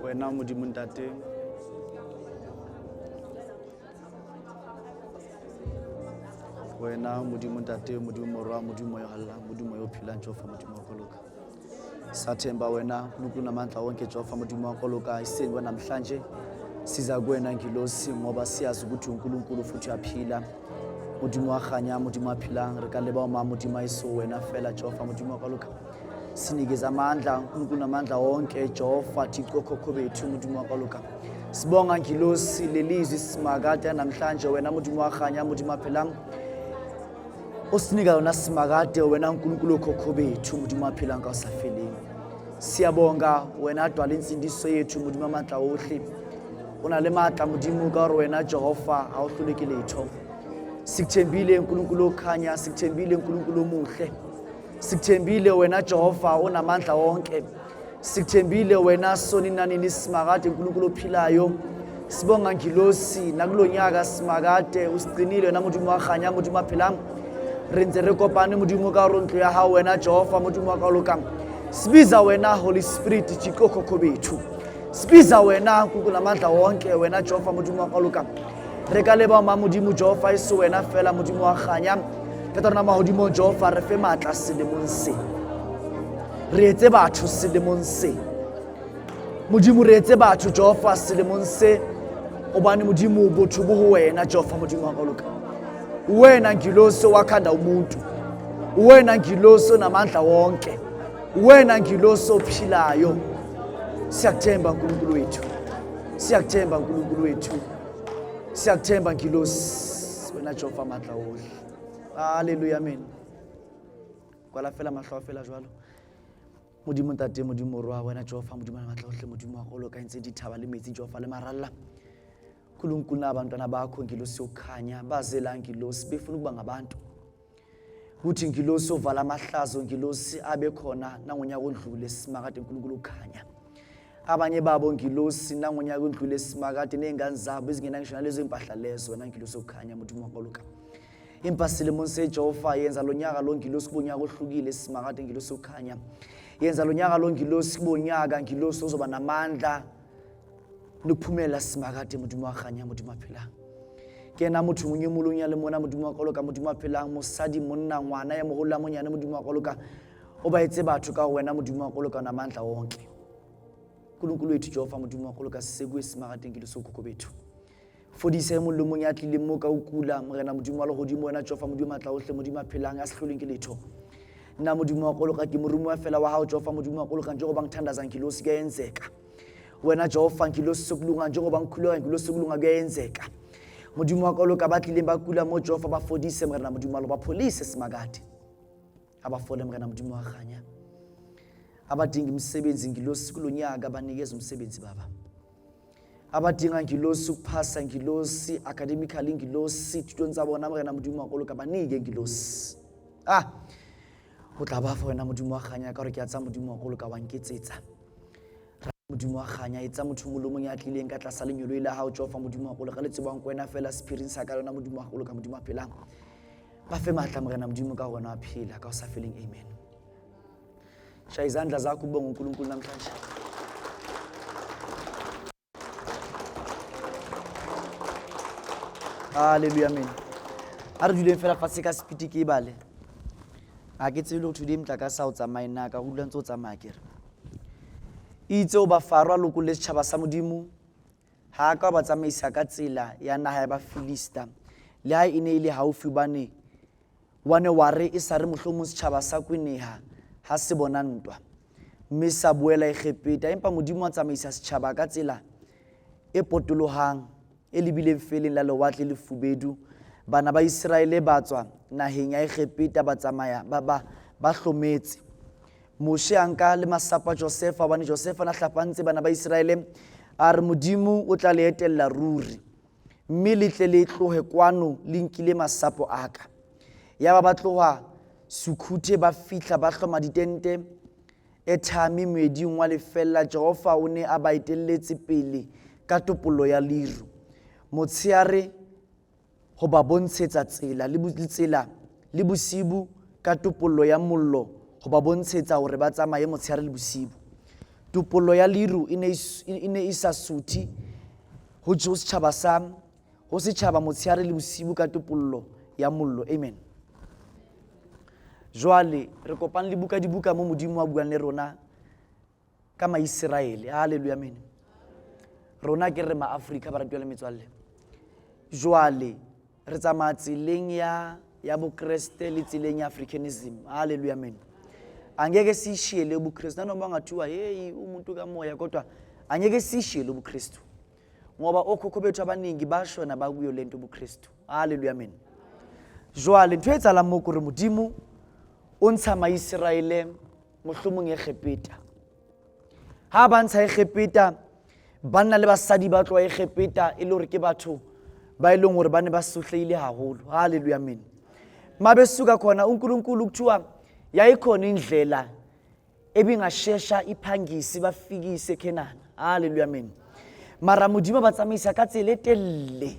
wena modimo ntate wena modimo ntate modimo morwa modimo yo halla modimo yo phila Jehova modimo wa koloka sathemba wena uNkulunkulu namandla wonke Jehova modimo wa koloka isenwe namhlanje siza kuwena ngilosi ngoba siyazi ukuthi uNkulunkulu futhi uyaphila modimo wa khanya modimo aphila re ka leba uma modimo iso wena fela Jehova modimo wa koloka sinikeza amandla uNkulunkulu namandla wonke Jehova Thixo khokho bethu modimo wa koloka sibonga ngilosi lelizwi simakade namhlanje wena modimo wa khanya modimo aphila osinika yona simakade wena uNkulunkulu khokho bethu modimo aphila ngasafeleni siyabonga wena adwala insindiso yethu modimo amandla wohle unale matla modimo ka wena Jehova awuhluleki letho sikuthembile uNkulunkulu okhanya sikuthembile uNkulunkulu omuhle sikuthembile wena Jehova onamandla wonke sikuthembile wena soni nani simakade uNkulunkulu ophilayo sibonga ngilosi nakulonyaka simakade usigcinile wena modimo wakhanya modimo aphila renze re kopane modimo ka rontlo ya hao wena Jehova modimo wa kaloka sibiza wena Holy Spirit chikoko bethu sibiza wena uNkulunkulu namandla wonke wena Jehova modimo wa kaloka reka leba modimo Jehova iso wena fela modimo wa khanya katarona mahodimo Jehova re fe matla sedemonse re etse batho sedemonse modimo re etse batho Jehova sedemonse obani modimo botho bo wena Jehova modimo wa kaloka wena ngiloso wakhanda umuntu wena ngiloso namandla wonke wena ngiloso ophilayo siyakuthemba uNkulunkulu wethu siyakuthemba uNkulunkulu wethu siyakuthemba ngilosi wena Jehova amandla wohle haleluya amen kwala fela mahlo fela jwalo modimo ntate modimo rwa wena Jehova modimo amandla wohle modimo wa koloka intse dithaba le metsi Jehova le maralla uNkulunkulu nabantwana bakho ngilosi okhanya bazela ngilosi befuna ukuba ngabantu kuthi ngilosi ovala amahlazo ngilosi abe khona nangonyaka odlule simakade uNkulunkulu okhanya abanye babo ngilosi nangonyaka odlule simakade nezingane zabo ezingena ngisho nalezo impahla lezo wena ngilosi okhanya modimo wakoluka impasile monse Jehova yenza lonyaka lo ngilosi kubonyaka ohlukile simakade ngilosi okhanya yenza lonyaka lo ngilosi kubonyaka ngilosi ozoba namandla luphumela simakade modimo wakhanya modimo aphila kena motho munye molunya le mona modimo wa koloka modimo aphila mosadi monna ngwana ya mohola monyane modimo wa koloka o ba etse batho ka wena modimo wa koloka namandla wonke uNkulunkulu wethu Jehova modimo wa koloka sisekuwe simakade ngilosi ukoko bethu fodise molomong ya tlile mo ka ukula morena modimo wa lehodimo wena Jehova modimo matla ohle modimo aphila nga sehlole ke letho nna modimo wa koloka ke morumo wa fela wa hao Jehova modimo wa koloka njengoba ngithandaza ngilosi kuyenzeka wena Jehova ngilosi sokulunga njengoba ngikhuleka ngilosi sokulunga kuyenzeka modimo wa koloka batlile bakula mo Jehova bafodise morena modimo wa lo bapolice simakade abafole morena modimo wa khanya abadinga imisebenzi ngilosi kulonyaka banikeza umsebenzi baba abadinga ngilosi ukuphasa ngilosi academically ngilosi tutonza bona morena modimo wa koloka banike ngilosi o tla ba fa wena modimo wa khanya ka re ke a tsa modimo wa koloka wa nketsetsa modimo wa khanya etsa motho molomong ya tlileng ka tlasa lenyolo ile hao Jehova modimo wa koloka le tsebang kwena fela spirit sa ka lona modimo wa koloka modimo a phelang ba fe matla morena modimo ka rona a phela ka o sa feleng amen shaya izandla zakho ubonga uNkulunkulu namhlanje haleluya amen a re duleng fela fatshe ka spiti ke ibale a ke tselo thude mtlaka sa o tsamaya nna ka hula ntse o tsamaya kere itse o ba farwa loko le tshaba sa modimo ha ka ba tsamaisa ka tsela ya naha ya ba Filista le ha ine ile haufi bane wane ware e sa re mohlomo setšhaba sa kweneha ha se bona ntwa mme sa boela egepeta empa modimo a tsamaisa setšhaba ka tsela e potolohang e lebileng feleng la lewatle le fubedu bana ba Israele ba tswa naheng ya egepeta ba tsamaya ba hlometse Moshe anka le masapa Josefa bane Josefa na hlapantse bana ba Israele a re modimo o tla le etella ruri mme letle le tlohe kwano le nkile masapo aka ya ba tloha Sukhuthe ba fihla ba hloma ditente ethami moeding wa lefella Jehova o ne a ba etelletse pele ka topollo ya liru motsheare ho ba bontshetsa tsela le bosibu ka topollo ya mollo ho ba bontshetsa hore ba tsamaye motsheare le bosibu tupollo ya liru e ne e sa suthi ho setjhaba sa ho setjhaba motshehare le bosibu ka tupollo ya mollo. Amen. Jwale re kopang le dibuka mo modimo wa buang le rona ka Maiseraele. Haleluya, amen. Rona ke re ma-Afrika ba ratwa le metswalle. Jwale re tsamaya tseleng ya bokreste le tseleng ya Africanism. Haleluya, amen. Angeke sishiyele ubuKristu nanoma ngathiwa hey umuntu kamoya, kodwa angeke sishiyele ubuKristu ngoba okhokho bethu abaningi bashona bakuyo lento ubuKristu. Haleluya, amen. Jwale ntho e tsalang mo gore modimo o ntsha Maiseraele mohlomong Egepeta. Ha ba ntsha Egepeta, banna le basadi ba tloa Egepeta e le hore ke batho ba ileng hore ba ne ba sohlehile haholo. Haleluya, amen. Mabesuka khona uNkulunkulu kuthiwa yayikhona indlela ebingashesha iphangisi bafikise eKenani. Haleluya, amen. Mara modimo ba tsamaisa ka tsela e telle.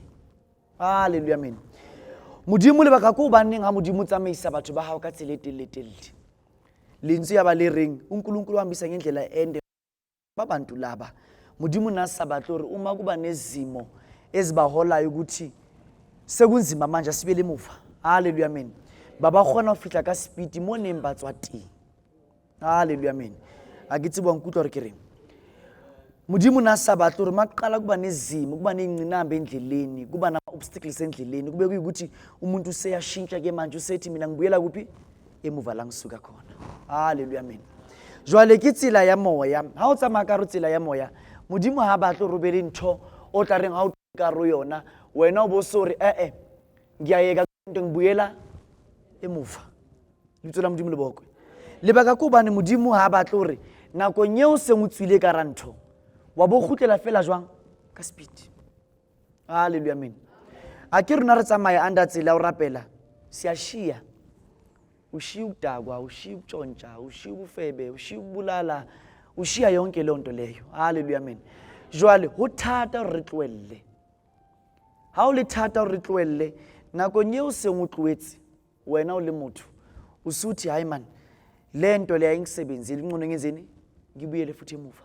Haleluya, amen. Modimo le baka ko baneng ha modimo tsamaisa batho ba hao ka tsela e telle. Lentswe ya ba le reng uNkulunkulu uhambisa ngendlela ende babantu laba. Modimo nasabahle hore uma kuba nezimo ezibaholayo ukuthi sekunzima manje sibele emuva. Haleluya, amen. Baba khona ufihla ka speed mo neng ba tswa teng. Haleluya, amen. A ke tsebwa nkutlwa re kereng modimo nasabahle hore maqala kuba nezimo, kuba nengcinambe endleleni, kuba na obstacles endleleni, kube kuyikuthi umuntu useyashintsha ke manje usethi mina ngibuyela kuphi emuva la ngisuka khona. Haleluya, amen. Jwale ke tsela ya moya, ha o tsamaya ka tsela ya moya, modimo ha batle hore be le ntho o tla reng ha o ka ro yona wena o bo sore ngiyayeka into ngibuyela emuva. Litsola modimo le bokwe lebaka ko bane modimo ha batle hore nako nyeo se ngotswile ka rantho wa bo khutlela fela jwang ka speed. Haleluya, amen. A ke rona re tsamaya anda tsela o rapela siyashiya ushiya ukudakwa, ushiya ukuntshontsha, ushiya ubufebe, ushiya ubulala, ushiya yonke le nto leyo. Haleluya, amen. Jwale ho thata re tlohelle, ha o le thata re tlohelle nako nyeo se ngotloetse wena o le motho usuthi hayi man le nto le ayingisebenzile ingcono ngenzeni ngibuyele futhi emuva.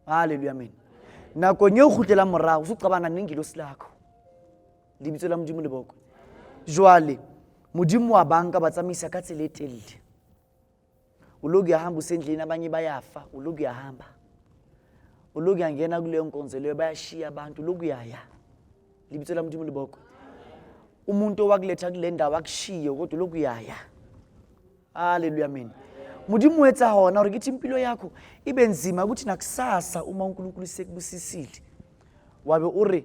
Haleluya, amen. Nako nyeo khutlela morao usucabana nengilosi lakho. Libitso la modimo le bokwe. Jwale modimo wa banka ba tsamisa ka tsela e telle. Uloku yahamba usendlini abanye bayafa, uloku yahamba. Uloku yangena kuleyo nkonzo leyo bayashiya abantu, uloku yaya. Libitso la modimo le bokwe. Umuntu owakuletha kule ndawo akushiye kodwa uloku yaya. Haleluya, amen. Modimo wetsa hona hore kithi impilo yakho ibe nzima ukuthi nakusasa uma uNkulunkulu sekubusisile wabe ure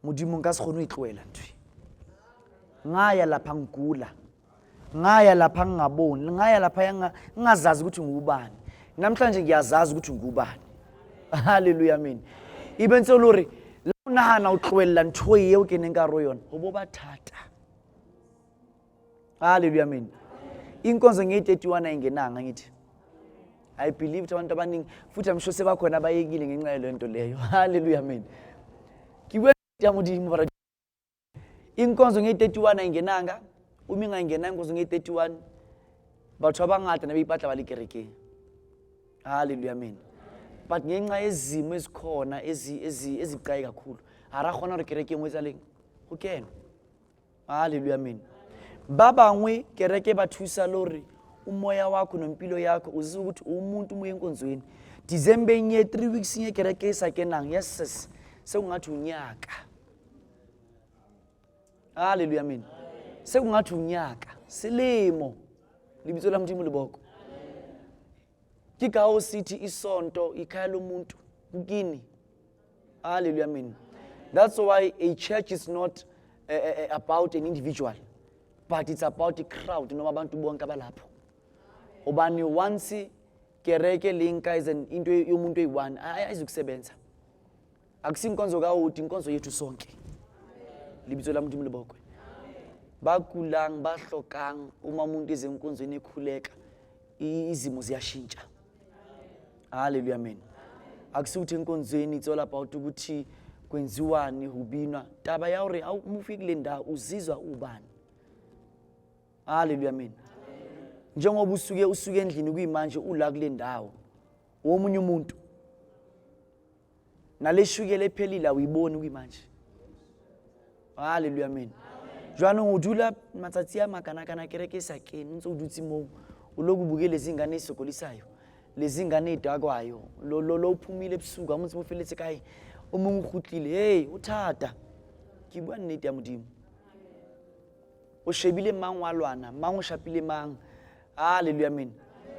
modimo nka se khone ho itlwela ntwe. Ngaya lapha ngigula, ngaya lapha ngingaboni, ngaya lapha ngingazazi ukuthi ngubani. Namhlanje ngiyazazi ukuthi ngubani. Haleluya, amen. Ibe ntse lore la unahana utlwela ntho eo ke neng ka ro yona ho bo bathata. Haleluya, amen. Inkonzo nge-31 ayingenanga ngithi I believe abantu abaningi futhi amsho sebakhona bayekile ngenxa yale nto leyo. Haleluya, amen. Kiwetya modimo bara inkonzo nge-31 ayingenanga, uma ingayingena inkonzo nge-31 batho abangata nabeyipatla bali kerekeng. Haleluya, amen. But ngenxa yezimo ezikhona ezibucayi kakhulu hara khona re kerekeng wetsaleng ho kena. Haleluya, amen. Ba bangwe kereke ba thusa lori umoya wakho nempilo yakho uzizwa ukuthi umuntu moya enkonzweni. December nye 3 weeks nye kereke isa kenang. Yes, sekungathi unyaka. Haleluya, amen. Sekungathi unyaka selemo. Libitso la modimo le boko. Ke ka o sithi isonto ikhaya lomuntu kukini. Haleluya, amen. That's why a church is not about an individual, but it's about a crowd noma abantu bonke abalapho. Obani once kereke linka into yomuntu eyi-1 ayizukusebenza. Akusinkonzo kaHoti, inkonzo yethu sonke. Libitso la modimo le bokwe. Bakulang bahlokang uma umuntu ezenkonzweni ekhuleka izimo ziyashintsha. Haleluya, amen. Akusuthi enkonzweni it's all about ukuthi kwenziwani hubinwa. Taba ya hore awufike le ndawo uzizwa ubani. Haleluya, amen. Njengoba usuke endlini kuyimanje ula kule ndawo womunye umuntu naleshukela ephelile uyiboni kuyimanje. Hallelujah, amen. Jwana udula matsatsi a makana kereke sa kene ntse o dutse mo o lo kubuke lezingane esokolisayo lezingane edakwayo lo uphumile ebusuku amutse mo feletse kae o mongwe khutlile hey uthata ke bua nnete ya modimo o shebile mang wa lwana mang o shapile mang. Hallelujah, amen.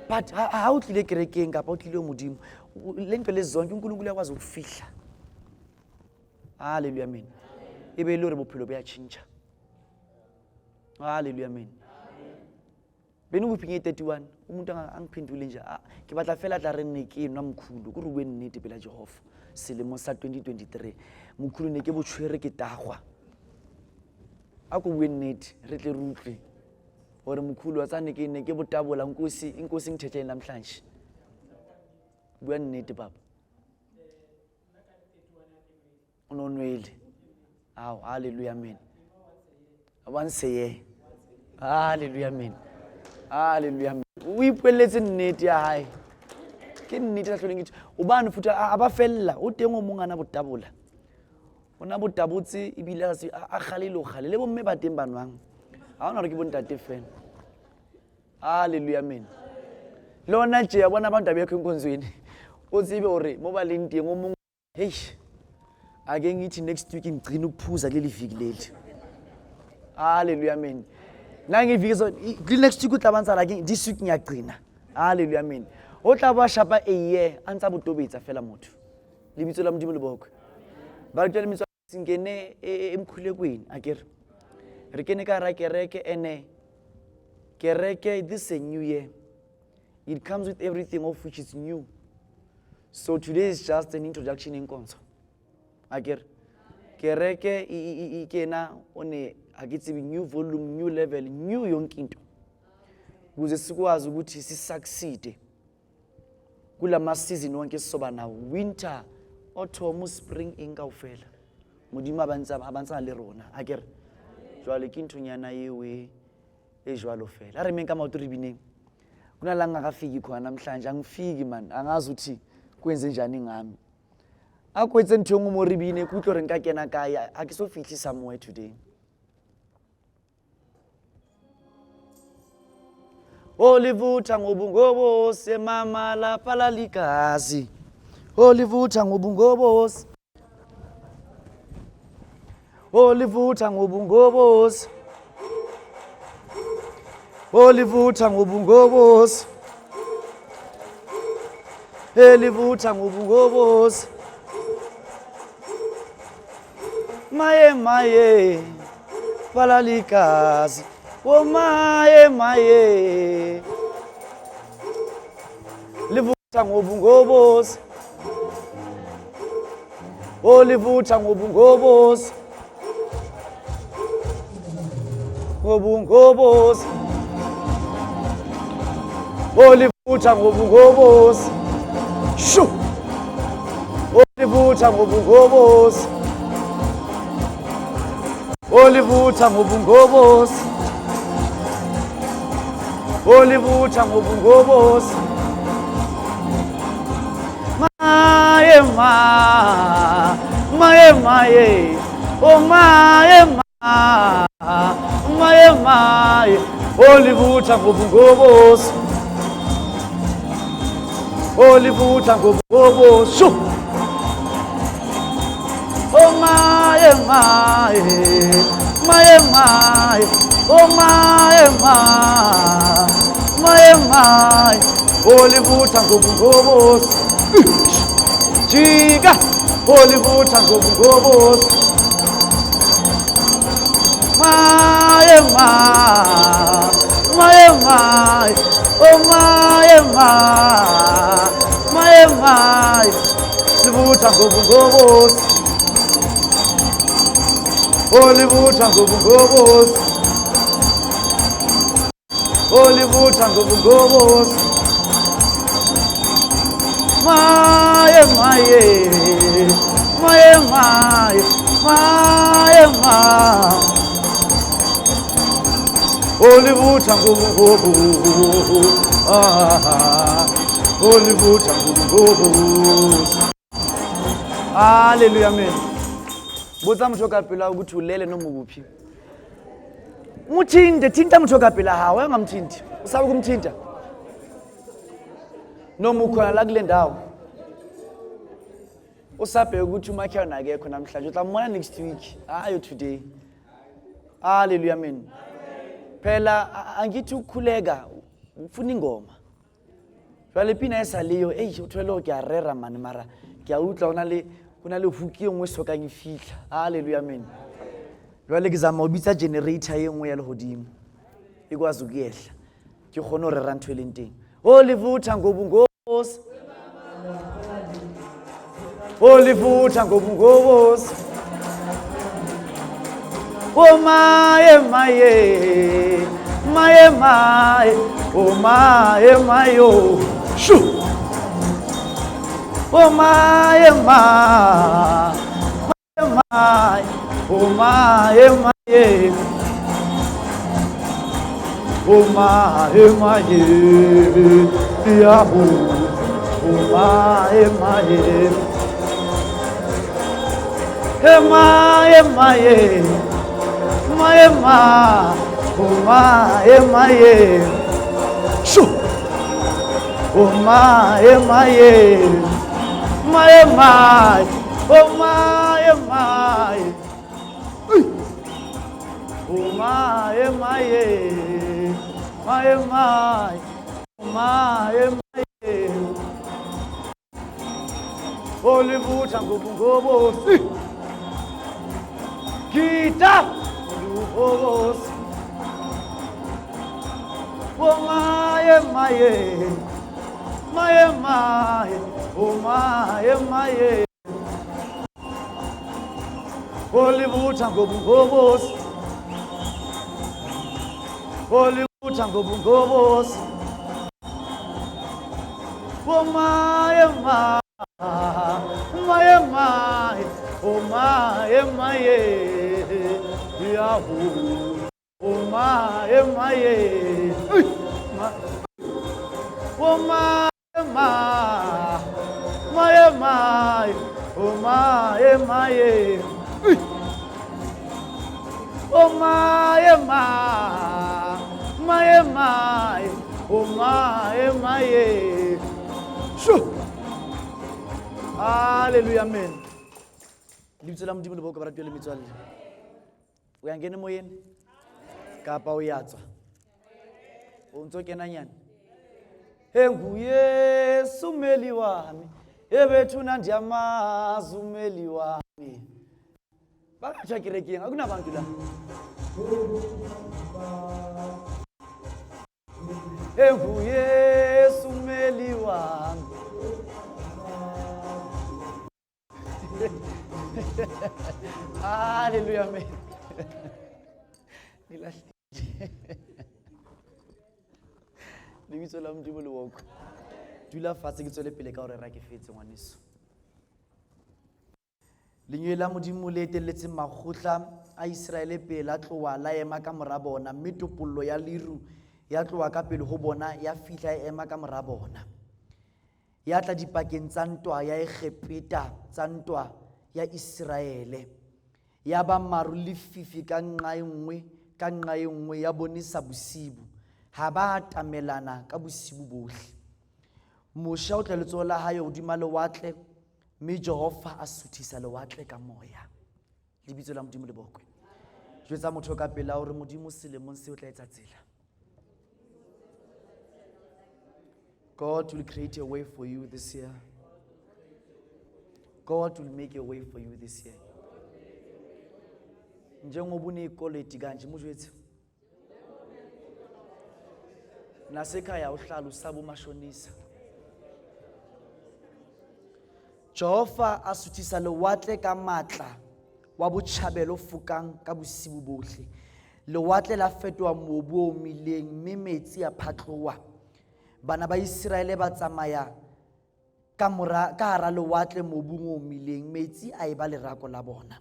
But ha o tlile kerekeng kapa o tlile o modimo le ntwe le zonke uNkulunkulu yakwazi ukufihla. Hallelujah, amen. Ebe lo re bophelo be ya tshintsha. Hallelujah, amen. Beni uphinge 31 umuntu angiphendule nje ke batla fela tla re nne ke nwa Mkhulu ku ruwe nnete pela Jehova selemo sa 2023 Mkhulu ne ke botshwere ke tagwa a go bue nnete re tle rutlwe gore Mkhulu wa tsane ke ne ke botabola inkosi ngithethe namhlanje bua nnete baba unonwele aw hallelujah amen once ye hallelujah amen hallelujah amen o ipweletse nnete ya hae ke nnete la tloleng itse o bana futa aba fella o teng o mongana botabola ona botabotse ibile a khalelo khale le bomme ba teng banwang ha ona re ke bontate fela. Hallelujah, amen. Lona nje yabona abantu abekho enkonzweni o tsibe hore mo ba leng teng o mong hey ake ngithi next week ngicina ukuphuza leli viki leli. Hallelujah, amen. Nangiviki so next week utlabanza la ke this week ngiyagcina. Hallelujah, amen. O tla ba shapa eye antsa botobetsa fela motho lebitso la modimo le bokwe ba re tla lemitso singene emkhulekweni akere re kene ka ra kereke ene kereke this is a new year. It comes with everything of which is new. So today is just an introduction in konso akere kereke ikena one akitsi new volume new level new yonkinto kuze sikwazi ukuthi si succeed kulama season wonke sisoba nawo winter autumn spring ingawufela modimo abantsana le rona akere jwale ke nthunyana yewe ejwalo fela a re menka maoto re bineng kuna la ngakafiki khona namhlanje angifiki man angazi uthi kwenze njani ngami akwetse nthongo mo ribine kutlo re nka kena kaya akisofihli somewhere today. Olivuta ngobungobose mama la palalikazi Olivuta ngobungobose Olivuta ngobungobose Olivuta ngobungobose Elivuta ngobungobose Maye palalikazi oh maye livuta ngobungobose oh livuta ngobungobose ngobungobose oh livuta ngobungobose shu oh livuta ngobungobose oh livuta ngobungobose Olivuta ngobungobose maye oh maye Olivuta ngobungobose Olivuta ngobungobose oh maye oh maye Olivuta ngobungobose jika Olivuta ngobungobose maye oh maye Livuta ngobungobose Olivuta ngobungobose Olivuta ngobungobose maye Olivuta ngobungobose olivutha ngobungobosi. Haleluya, amen. Botsa motho ka pela ukuthi ulele noma ukuphi. Muthinte, thinta motho ka pela hawe, ungamthinti. Usabe ukumthinta. Noma ukhona la kule ndawo. Usabhe ukuthi umakhelwane akekho namhlanje, utamona next week. Ayo today. Haleluya, amen. Phela angithi ukukhuleka ufuna ingoma. Jwale pina esaliyo, uthwele ke a rera man mara ke a utla kuna le huki engwe soka ke fihla. Haleluya, amen. Jwale ke zama ubitsa generator engwe ya lehodimo. Ikwazi ukuyehla. Ke khona re rera ntwe lenteng. Olivutha ngobungobosi. Olivutha ngobungobosi. Oh my, my, my, my, oh my, my, oh, shoo. Oh my, my, my, oh my, my, oh my, my, Yahoo, oh my, my, my, oh my, shoo. Oh my, oh my, oh my, oh my, olivutha ngobungobosi. Kita ngobungobosi. Oh my, oh my, olivutha ngobungobosi. Olivutha ngobungobosi. Oh my, oh my, Yahoo, oh my, oh my, oh my, oh my, oh my, shoo. Hallelujah, amen. Libitsela modimo le boko ba ratile metswalle. O ya ngene moyeng kapa o yatswa. O ntso kena nyane. Nguye sumeli wami, ebethuna ndiyamazi umeli wami. Bakatsha kerekeng akunabantu la. Nguye sumeli wami. Hallelujah, amen. Lebitso la modimo le woko. Dula fatshe ke tswele pele ka hore ra ke fetse ngwaneso. Lenywe la modimo le etelletse makgotla a Israele pele a tloa la ema ka mora bona, mme topollo ya liru ya tloa ka pele ho bona ya fihla ya ema ka mora bona. Ya tla dipakeng tsa ntwa ya Egepeta, tsa ntwa ya Israele. Ya ba maru le fifi ka nqa e nngwe ya bonisa bosibu. Ha ba atamelana ka bosibu bohle. Mosha o tla letsoho la hae hodima lewatle, mme Jehova a suthisa lewatle ka moya. Lebitso la modimo le bokwe. Jwetsa motho ka pela hore modimo selemong se o tla etsa tsela. God will create a way for you this year. God will make a way for you this year. Njengoba unekoleti kanje mujwethu. Nasekhaya uhlala usaba umashonisa. Jehova a suthisa lewatle ka matla wa botjhabelo fukang ka bosibu bohle. Lewatle la fetoha mobu o mileng, mme metsi a phatloha. Bana ba Israele ba tsamaya ka hara lewatle mobung o mileng, metsi a eba lerako la bona.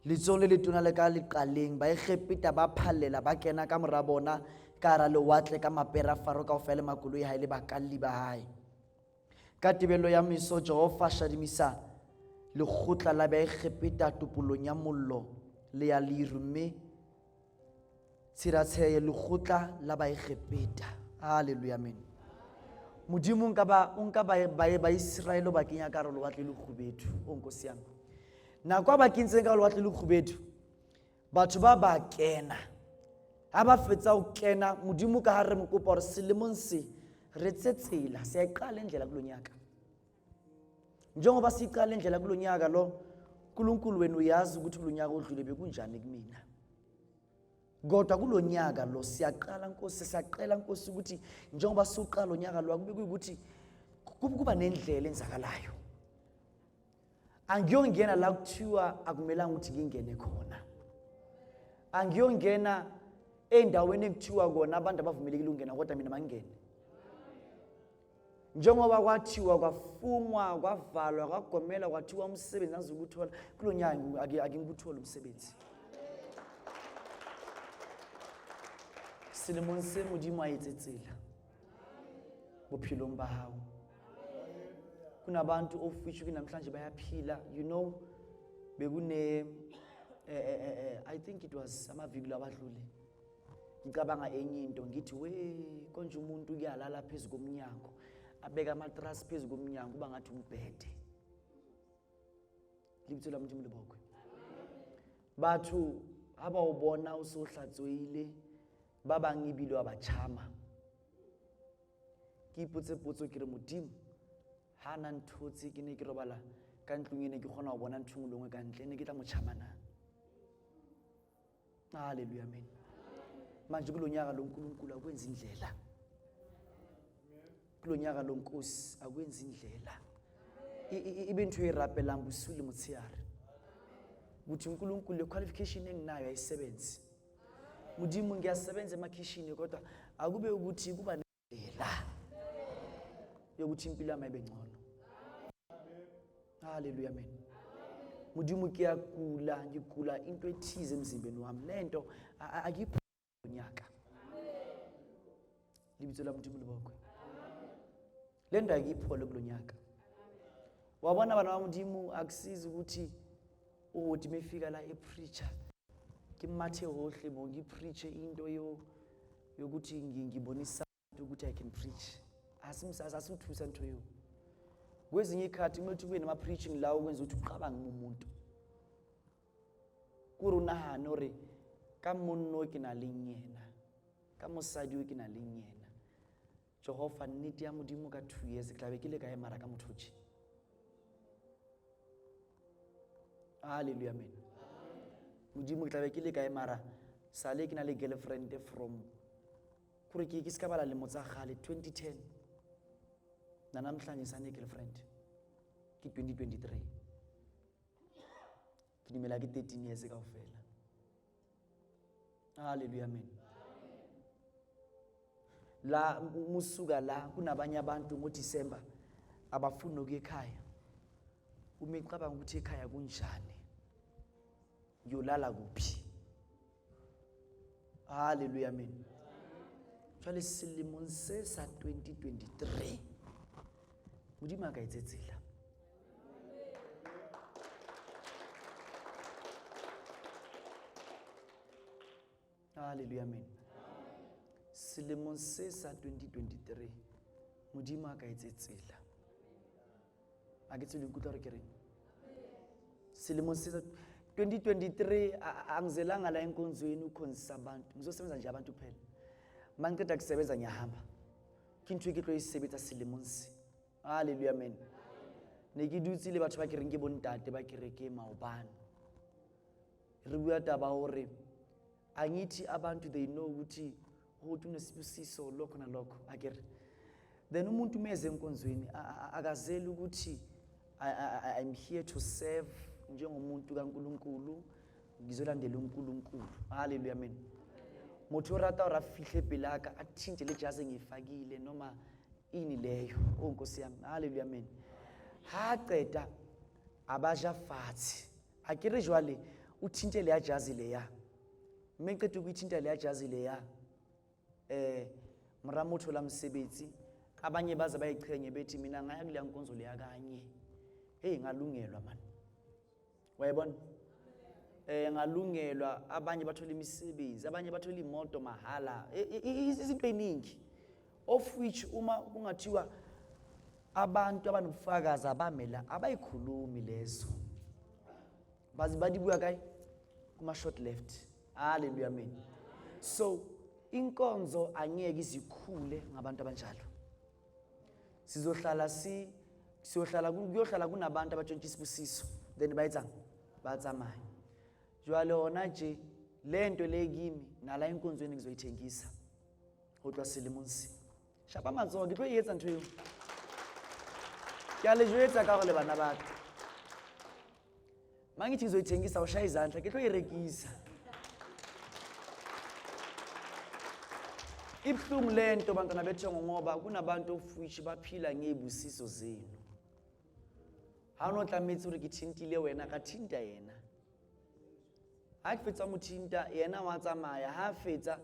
Letsohong le letona le ka leqaleng, ba Egepeta ba phallela ba kena ka mora bona ka hara lewatle ka mapera a Faro kaofela le makoloi a hae le bakalli ba hae. ka tebello ya meso Jehova shadimisa lekgotla la baikgepeta topolong ya mollo le ya liru mme tshiratsheye lekgotla la baikgepeta. Haleluya, amen. Modimo nka ba Israel ba kenya ka rolo watle le khubedu o nkosi yami. Na kwa ba kintse ka rolo watle le khubedu batho ba kena ha ba fetsa o kena Modimo ka hare mo kopa hore selemong se re tsetsela se iqala indlela kulonyaka njengoba siqala indlela kulonyaka lo uNkulunkulu wenu uyazi ukuthi kulonyaka odlule bekunjani kumina. Kodwa kulonyaka lo siyaqala Nkosi ukuthi njengoba siqala unyaka lo akube ukuthi kuba nendlela enzakalayo. Angiyongena la kuthiwa akumelanga ukuthi ngingene khona. Angiyongena endaweni ekuthiwa kona abantu abavumelekile ukungena kodwa mina mangene. Njengoba kwathiwa kwafungwa kwavalwa kwagomela kwathiwa umsebenzi angizukuthola kulonyaka akingikuthola umsebenzi. Selemong se Modimo a etsetsela bophelong ba hao. Kunabantu ofishu namhlanje bayaphila, you know, bekune I think it was amaviki labadlule. Ngicabanga enye into ngithi we konje umuntu kuyalala phezulu komnyango abeka amatras phezulu komnyango kuba ngathi umbhede. Libitsola Modimo lebokwe. Batho abawubona usohlatswile ba bang ebile abachama. Ke ipotse potso ke re Modimo hana nthotse ke ne ke robala ka ntlong ene ke kgona go bona nthong lengwe ka ntle ne ke tla mo chamana. Haleluya, amen. Manje kulonyaka lo uNkulunkulu akwenza indlela. Kulonyaka lo Nkosi akwenza indlela. Ibe ntwe irapela mbusule motsiare. Ukuthi uNkulunkulu le qualification enginayo ayisebenzi. Modimo ngiyasebenza emakhishini kodwa akube ukuthi kuba nendlela yokuthi impilo yami ibe ngcono. Haleluya, amen. Modimo ngigula into ethize emzimbeni wami lento akipho unyaka. Libitso la Modimo libokwe. Lento akipho kulonyaka. Wabona bana ba Modimo akusizi ukuthi uthi mefika la epreacher kimathe hohle bo ngipreache into yokuthi ngibonisa ukuthi I can preach. Asimthusa ntwe yo. Kwezinye ikhathi kumele ube nama preaching la ukwenza ukuthi uqabange umuntu. Kurunahana ore ka monno ke na lenyena. Ka mosadi ke na lenyena. Jehova nnete ya Modimo ka 2 years ke tlabe ke le ka emara ka mothoji. Hallelujah, amen. Modimo ke tlabe ke le ka emara sale ke na le girlfriend from kure ke ska bala le motsa gale 2010. Na namhlanje sane girlfriend ke 2023. Ke dimela ke 13 years ka ofela. Hallelujah, amen. La musuka la kunabanye abantu ngo December abafuna ukuya ekhaya. Uma icabanga ukuthi ekhaya kunjani ngiyolala kuphi. Hallelujah, amen. Jwale selemong se sa 2023 Modimo ka etsetsela. Hallelujah, amen. Selemong se sa 2023 Modimo ka etsetsela. A ke tswile nkutla re ke reng. Selemong se sa 2023 angizelanga la enkonzweni ukhonza abantu. Ngizosebenza nje abantu kuphela. Mangiceda kusebenza ngiyahamba. Kintu ke tlo isebenza selemong se. Hallelujah, amen. Ne ke dutse le batho ba ke reng ke bontate ba ke reke maobane. Re bua taba hore angithi abantu they know ukuthi Hoti unesibusiso lokho na lokho akere. Then umuntu meze enkonzweni akazeli ukuthi I'm here to serve njengomuntu kaNkuluNkulu ngizolandela uNkulunkulu. Hallelujah, amen. Motho rata ora fihle pelaka athinje le jazi ngifakile noma ini leyo onkosi yami. Hallelujah, amen. Ha qeda abaja fathi akere jwale uthinje le jazi leya mengqeda ukuthinta le jazi leya mra motho la msebetsi abanye baze bayiqhenye bethi mina ngaya kuleya nkonzo leya kanye. Hey, ngalungelwa man. Wayibona? Ngalungelwa, abanye bathola imisebenzi, abanye bathola imoto mahala. Izinto eziningi of which uma kungathiwa abantu abanobufakazi abamela abayikhulumi lezo. Bazi badibuya kai kuma short left. Hallelujah amen. So inkonzo angeke izikhule ngabantu abanjalo. Sizohlala kunabantu abatshontsha isibusiso then bayitsanga batsamaya. Jwale ona nje lento le kimi nala inkonzweni ngizoyithengisa. Hodwa selemonsi. Shapa matsogo ke tlo etsa ntho eo. Ke a le jwetsa ka gore le bana ba ka. Mangithi ngizoyithengisa o shaya izandla ke tlo irekisa. Ibhlungu lento bantwana bethongo ngoba kunabantu ofuthi baphila ngezibusiso zenu. Ha no tlametsa hore ke thintile wena ka thinta yena. Ha ke fetsa mothinta yena wa tsamaya ha fetsa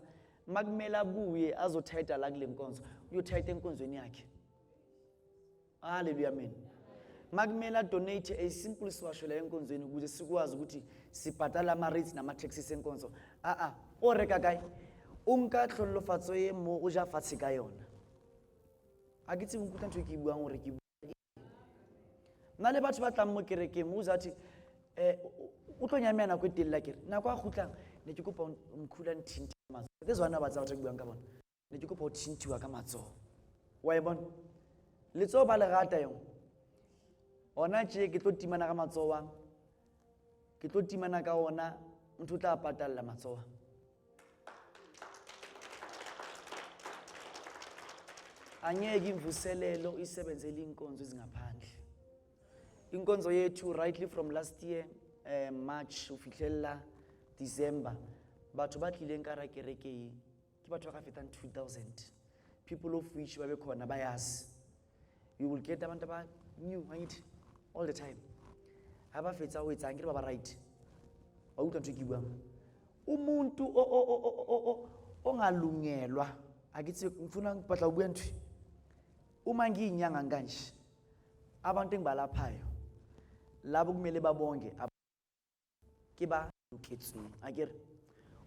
makumela buye azothaitha la kule nkonzo uyothaitha enkonzweni yakhe. Hallelujah amen. Makumela donate a simple siwasho la enkonzweni ukuze sikwazi ukuthi sibhadala ama rates nama taxes enkonzo. O reka kae unka tlhollofatso ye mo o ja fatshe ka yona. A ke tsebe nkutla ntwe ke buang hore ke nna le batho ba tlang mo kerekeng mo uzathi o tlo nyamela nako e telele kere nako a khutlang ne ke kopa Mkhulu nthinti matso. Ke zwana ba tsa batho ke buang ka bona. Ne ke kopa o thintiwa ka matso. Wa e bona? Letso ba le rata yong. Ona tje ke tlo timana ka matso wa. Ke tlo timana ka ona ntho tla patalla matso wa. Angeke imvuselelo isebenzele inkonzo ezingaphandle. Inkonzo yethu rightly from last year March ufihlela December batho ba tlileng ka ra kereke ke batho ba ka fetang 2000 people of which ba be khona bayas. You will get abantu ba new right all the time. Aba fetsa ho etsa ngire ba right. Ba utlwa ntwe ke buang. Umuntu ongalungelwa akithi ngifuna ngiphatla ubuya ntwe. Uma ngiyinyanga kanje abantu engibalaphayo labo kumele babonge ke ba loketsweng akere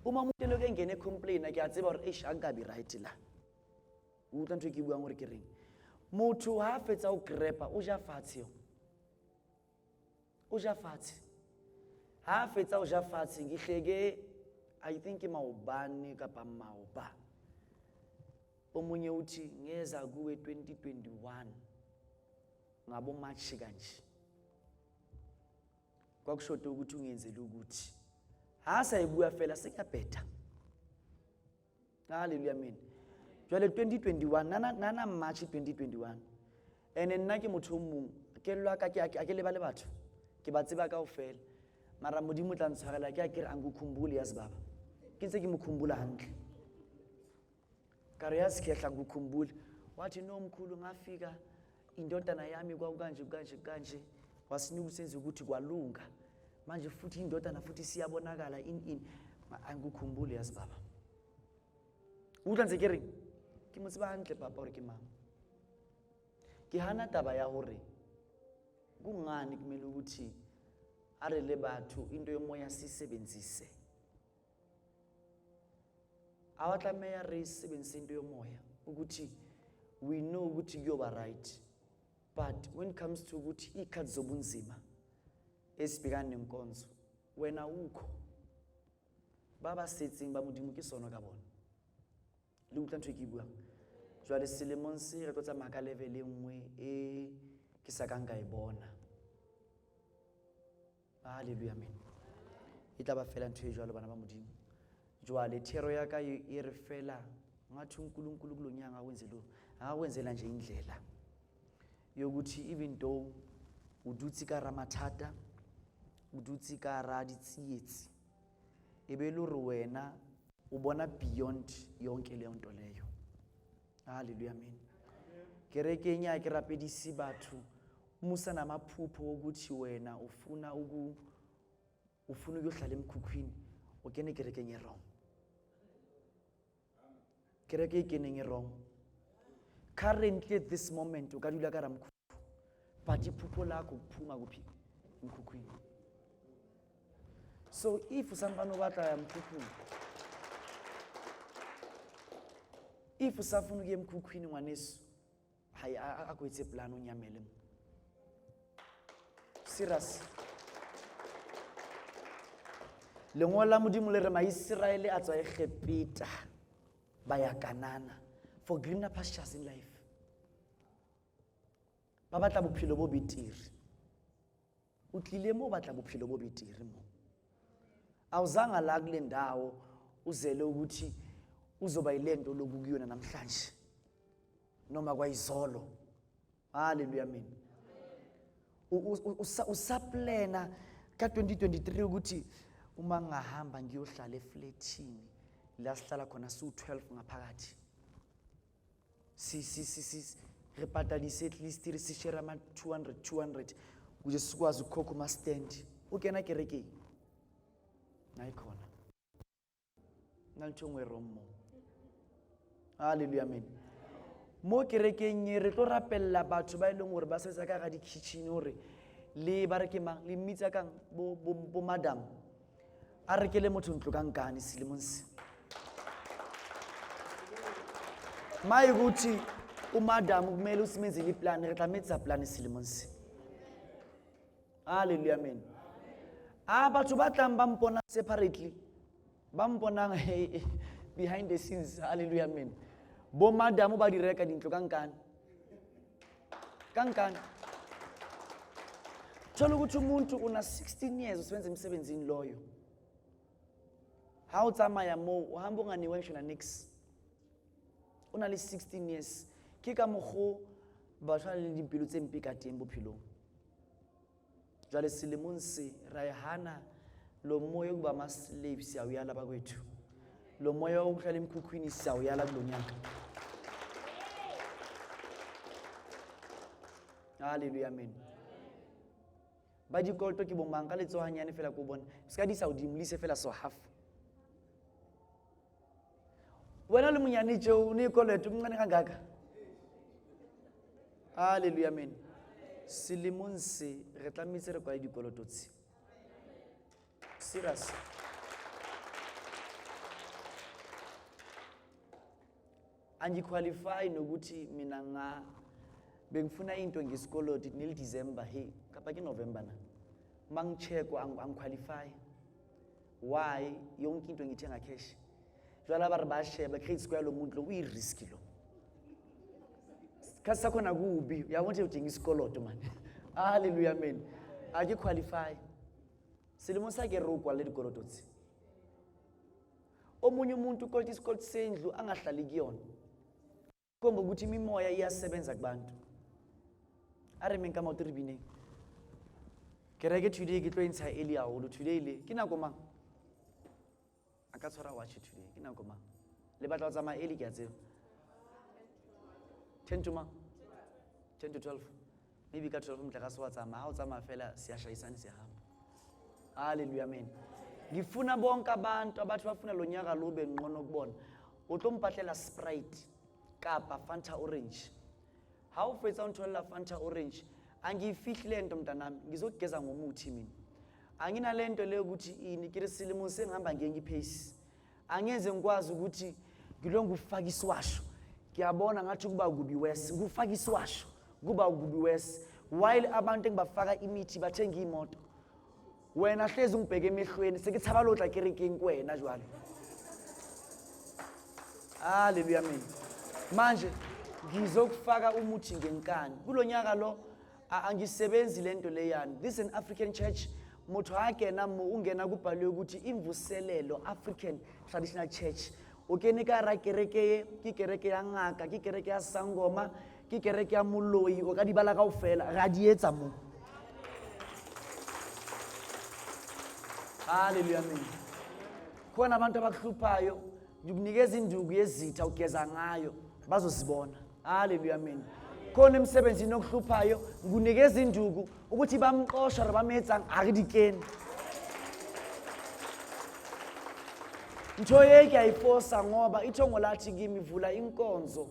uma umuntu lo ke ngene complain ke a tseba hore angabi right la utlwa ntwe ke buang hore ke reng motho ha fetsa o grepa o ja fatshe ha fetsa o ja fatshe ngihleke I think maobane kapa maoba omunye uthi ngeza kuwe 2021 ngabo March kanje kwakushoda ukuthi ungenzele ukuthi hasa ibuya fela sekuyabheda. Hallelujah amen. Jwale 2021 nana March 2021 ene nna ke motho mong ke lwa ka ke le bale batho ke ba tseba ka ofela mara modimo tla ntshwarela ke a ke re angukhumbule ya sibaba ke ntse ke mokhumbula hantle kare ya sikhehla ngukhumbule wathi no Mkhulu ngafika indodana yami kwakanje wasinika usenze ukuthi kwalunga manje futhi indodana futhi siyabonakala in angukhumbule yasibaba utla ntse ke re ke mo tseba hantle papa hore ke mang ke hana taba ya hore kungani kumele ukuthi are le batho into yomoya sisebenzise awatlameya re isebenzise into yomoya ukuthi we know ukuthi kuyoba right. But when it comes to ukuthi ikhathi zobunzima esibhekana nenkonzo wena ukho baba setseng ba modimo ke sono ka bona le utla ntwe ke buang jwale selemong se re tlo tsamaya ka level e nngwe e ke sa ka nka e bona. Hallelujah amen. E tla ba fela ntwe jwalo bana ba modimo jwale thero ya ka e re fela ngathi uNkulunkulu kulonyanga wenzelo akakwenzela nje indlela yokuthi even though udutsi ka ramathata udutsi ka ra ditsietsi ebe le re wena o bona beyond yonke le nto leyo. Hallelujah amen. Kerekeng ya ke rapedisi batho musa namaphupho ukuthi wena ufuna ukuyohlala emkhukhwini o kene kerekeng e wrong. Kereke e keneng e wrong currently at this moment o ka dula ka ramkhukhu but iphupho lakho kuphuma kuphi emkhukhwini. So if usampano batla ya mkhukhwini, if usafuna ukuya emkhukhwini ngwaneso, hayi akwetse plan unyamele mo. Serious. Lengolo la Modimo le re Maiseraele a tswa Egepeta ba ya Kanana for greener pastures in life. Ba batla bophelo bo betere. O tlile mo batla bophelo bo betere mo. Awuzanga la kule ndawo uzele ukuthi uzoba yilento lokukuyona namhlanje noma kwayizolo. Hallelujah amen. Usaplena ka 2023 ukuthi uma ngahamba ngiyohlala eflatini la sihlala khona su 12 ngaphakathi. Si repatadise at least si share ama 200 ukuze sikwazi ukukhokha uma stand. Ukena kereke nayikhona. Nalithongwe romo. Hallelujah amen. Mo kerekeng re tlo rapella batho ba ileng hore ba setsa ka ga di kitchen hore le ba re ke mang le mmitsa kang bo madam a rekele motho ntlo ka nkane selemong se. Mai ukuthi umadam kumele usimenzele iplan re tla metsa plan selemong se. Hallelujah amen. Batho ba tlang ba mpona separately ba mponang behind the scenes. Hallelujah amen. Bo madam ba di reka dintlo ka nkane. Kankane. Thola ukuthi umuntu una 16 years usebenza emsebenzini loyo. Ha o tsamaya mo o hamba unganiwe ngisho na nix. Una le 16 years. Ke ka mogo ba tshwana le dimpelo tse mpe ka teng bophelong. Jwale selemong se ra hana lo moya kuba ma slaves ya uyala bakwethu. Lo moya ukuhlala emkhukhwini siya uyala kulonyaka. Hallelujah amen. Ba di kolto ke bomang ka letso hanyane fela go bona. Ska di sa udimlise fela so half. Wena le munyane tjeo ne koleto mngane kangaka. Hallelujah amen. Selemong se re tlamitse re kwa dikoloto tse. Serious. Angiqualify nokuthi mina nga bengifuna into ngesikoloto nil December hey kapa ke November na mangichekwa angiqualify. Why yonke into ngithenga cash. Jwala ba re ba sheba credit score lo muntu lo uyi risk lo. Kasa khona kubi uyabona udinga isikoloto man. Hallelujah amen. Ake qualify. Selemo sa ke ro kwa le dikoloto tse. Omunye umuntu ukolta isikoloto sendlu angahlali kuyona. Komba ukuthi imimoya iyasebenza kubantu. Are menka motoribine. Kereke today ke tlo intsha early haholo today le ke nako mang? Aka tshwara watch today ke nako mang? Le batla tsa ma early ke a tseba. 10 to 12. Maybe ka 12 mtla ka se wa tsama ha o tsama fela siya shayisana se hamba. Hallelujah amen. Ngifuna bonke abantu abathi bafuna lo nyaka lo be ngqono kubona. O tlo mpatlela Sprite kapa Fanta orange. Ha u fetsa untholela Fanta orange angifihli lento mntanami ngizogeza ngomuthi mina. Angina lento le ukuthi ini kire silimo sengihamba ngengipace. Angenze ngikwazi ukuthi ngilonga ufaka iswasho. Ngiyabona ngathi kuba kubi wes ngufaka iswasho kuba kubi wes while abantu engibafaka imithi bathenga imoto. Wena hlezi ungibheke emehlweni sekithaba lodla kerekeng kwena jwalo. Hallelujah amen. Manje ngizokufaka umuthi ngenkani kulonyaka lo angisebenzi lento leyani. This is an African church. Motho akena mo ungena kubhalwe ukuthi imvuselelo African Traditional Church. Ukene ka ra kereke ke kereke ya ngaka ke kereke ya sangoma ke kereke ya moloi o ka di bala kaofela ga di etsa mo. Hallelujah amen. Khona abantu abakhuphayo ngikunikeza induku yezitha ugeza ngayo bazosibona. Hallelujah amen. Khona emsebenzini okuhluphayo ngikunikeza induku ukuthi bamqosha bametsa akudikeni. Ntho yeke ayifosa ngoba ithongo lathi kimi vula inkonzo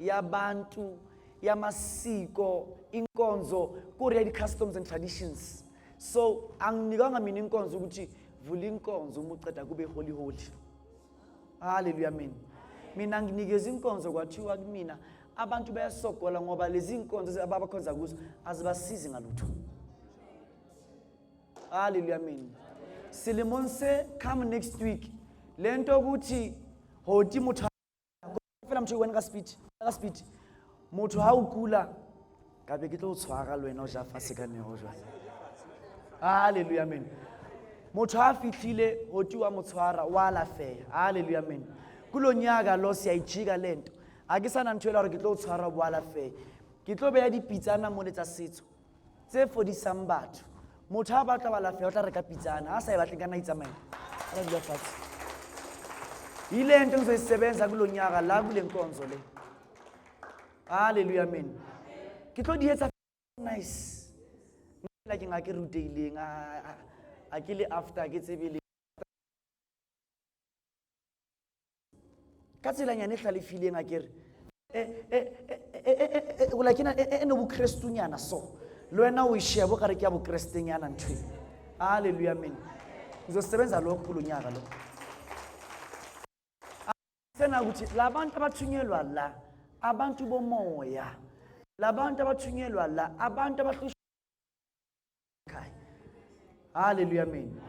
yabantu yamasiko inkonzo ku-real customs and traditions. So anginikanga mina inkonzo ukuthi vula inkonzo uma uqeda kube holy holy. Hallelujah, amen. Mina nginikeza inkonzo kwathiwa kumina abantu bayasogola ngoba lezi inkonzo ababakhonza kuzo azibasizi ngalutho. Hallelujah, amen. Silimon say come next week. Lento ukuthi Hoti muthu fela mtho wena ka speech motho ha o kula ka be ke tlo tshwara le wena o ja fase ka neho jwa. Hallelujah, amen. Motho ha fihlile Hoti wa motshwara wa lafeya. Hallelujah, amen. Kulonyaka lo siyayijika lento akisana ntwela hore ke tlo tshwara wa lafeya ke tlo beya dipitsana mo letsa setso tse fodisang batho. Motho ha batla wa lafeya o tla reka pitsana ha sa e batle kana itsamaya ra dula fatshe. Ile nto ngizoyisebenza kulonyaka la kule nkonzo le. Hallelujah, amen. Ke tlo di etsa nice la ke ngake ruteileng a ke le after ke tsebile ka tsela nyane hlalefileng a kere o la kena eno bu Christunyana so lo wena o ishebo ka re ke ya bu Christenyana ntwe. Hallelujah, amen. Ngizosebenza lokho kulonyaka lo. Sena ukuthi labantu abathunyelwa la abantu bomoya labantu abathunyelwa la abantu abahlushwa. Hallelujah, amen.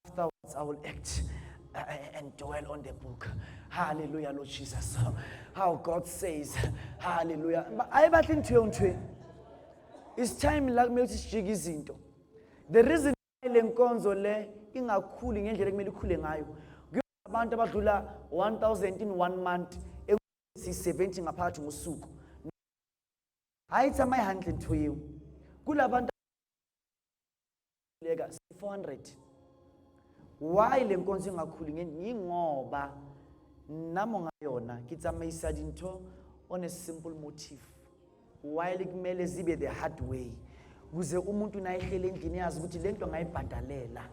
Afterwards I will act and dwell on the book. Hallelujah, Lord Jesus. How God says, hallelujah. I batle ntwe ntwe. It's time la kumele sijike izinto. The reason le nkonzo le ingakhuli ngendlela kumele ikhule ngayo. Abantu abadlula 1000 in 1 month si70 ngaphakathi ngosuku. Hayi tsamaye handle ntwe yeo. Kulabantu lega 400. Why le nkonzo ingakhuli ngoba namo ngayona kitsamayisa dinto on a simple motive. Why kumele zibe the hard way kuze umuntu nayihlele endlini yazi ukuthi lento ngayibhadalela.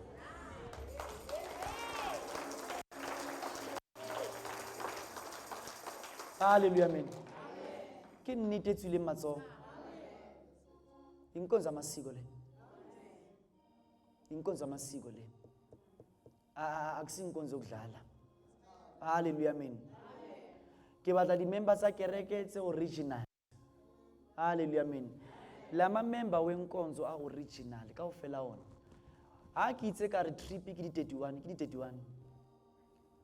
Hallelujah, amen. Ke nnete tswile matso inkonzo amasiko le. Inkonzo amasiko le akusinkonzo okudlala. Hallelujah, amen. Ke batla di members tsa kereke tse original. Hallelujah, amen. Lama member wenkonzo a original ka ofela ona ha ke itse ka re trip ke di 31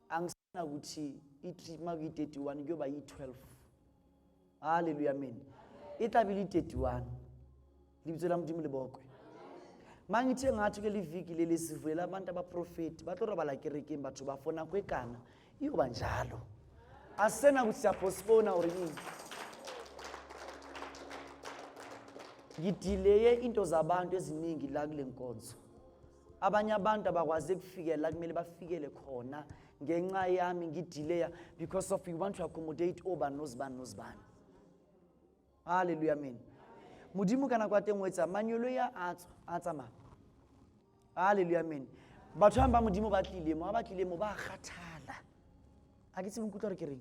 angisana ukuthi I trip ma ke 31 ke ba yi 12. Hallelujah, amen. Itabili 31 libitsela modimo le bokwe mangithe ngathi ke liviki le lesivela abantu abaprofeti batlo robala kerekeng batho ba fona kwekana iyo banjalo asena ukuthi siyapostpone or yini ngidileye into zabantu eziningi la kule nkonzo. Abanye abantu abakwazi ukufikela la kumele bafikele khona ngenxa yami ngidileya because of we want to accommodate oba nozibani. Hallelujah, amen. Modimo kana kwa teng wetsa manyolo ya atsama. Hallelujah, amen. Batho ba modimo ba tlile mo ba kgathala akitse mkutlwa re kereng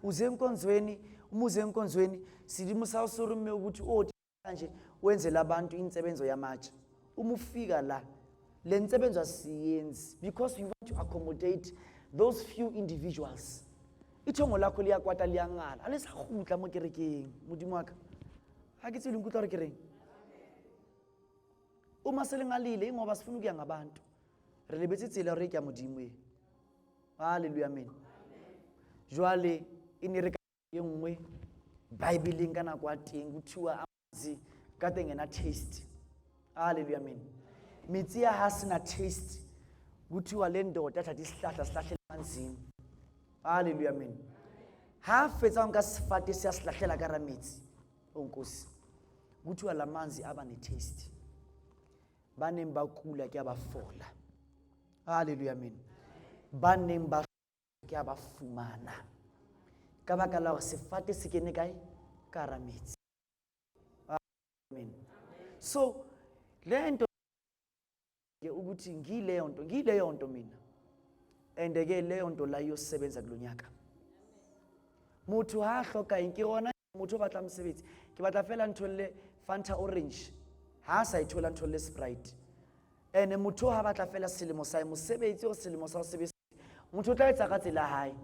uze enkonzweni umuze enkonzweni sidimo sawo sorume ukuthi oti kanje wenzela abantu insebenzo yamatshe umufika la le nsebenzo asiyenzi because we want to accommodate those few individuals. Ithongo lakho liyakwata liyangala alisagutla mo kerekeng modimo waka akitse lengkutlwa re kereng uma selengalile ngoba sifuna ukuya ngabantu re lebetse tsela re ke modimo e. Hallelujah, amen. Jwale inere ka yengwe Bible kana kwa teng uthiwa amazi ka teng ena taste. Hallelujah, amen. Mitsi ya hasina taste uthiwa le ndoda thatha isihlahla sihlahlela emanzini. Hallelujah, amen. Ha fetsa nka sifate siyasilahlela ka ramitsi onkosi uthiwa lamanzi aba ne taste banemba kula ke abafola. Hallelujah, amen. Banemba ke abafumana ka baka la sefate se kene kae ka ramitsi. Amen. So lento ke ukuthi ngileyo nto mina ende ke leyo nto la yosebenza kulonyaka motho ha hloka eng ke gona motho ba tla mosebetsi ke batla fela ntholle Fanta orange ha sa ithola ntholle Sprite ene motho ha batla fela selemo sa mosebetsi o selemo sa sebetsi motho tla etsa ka tsela hae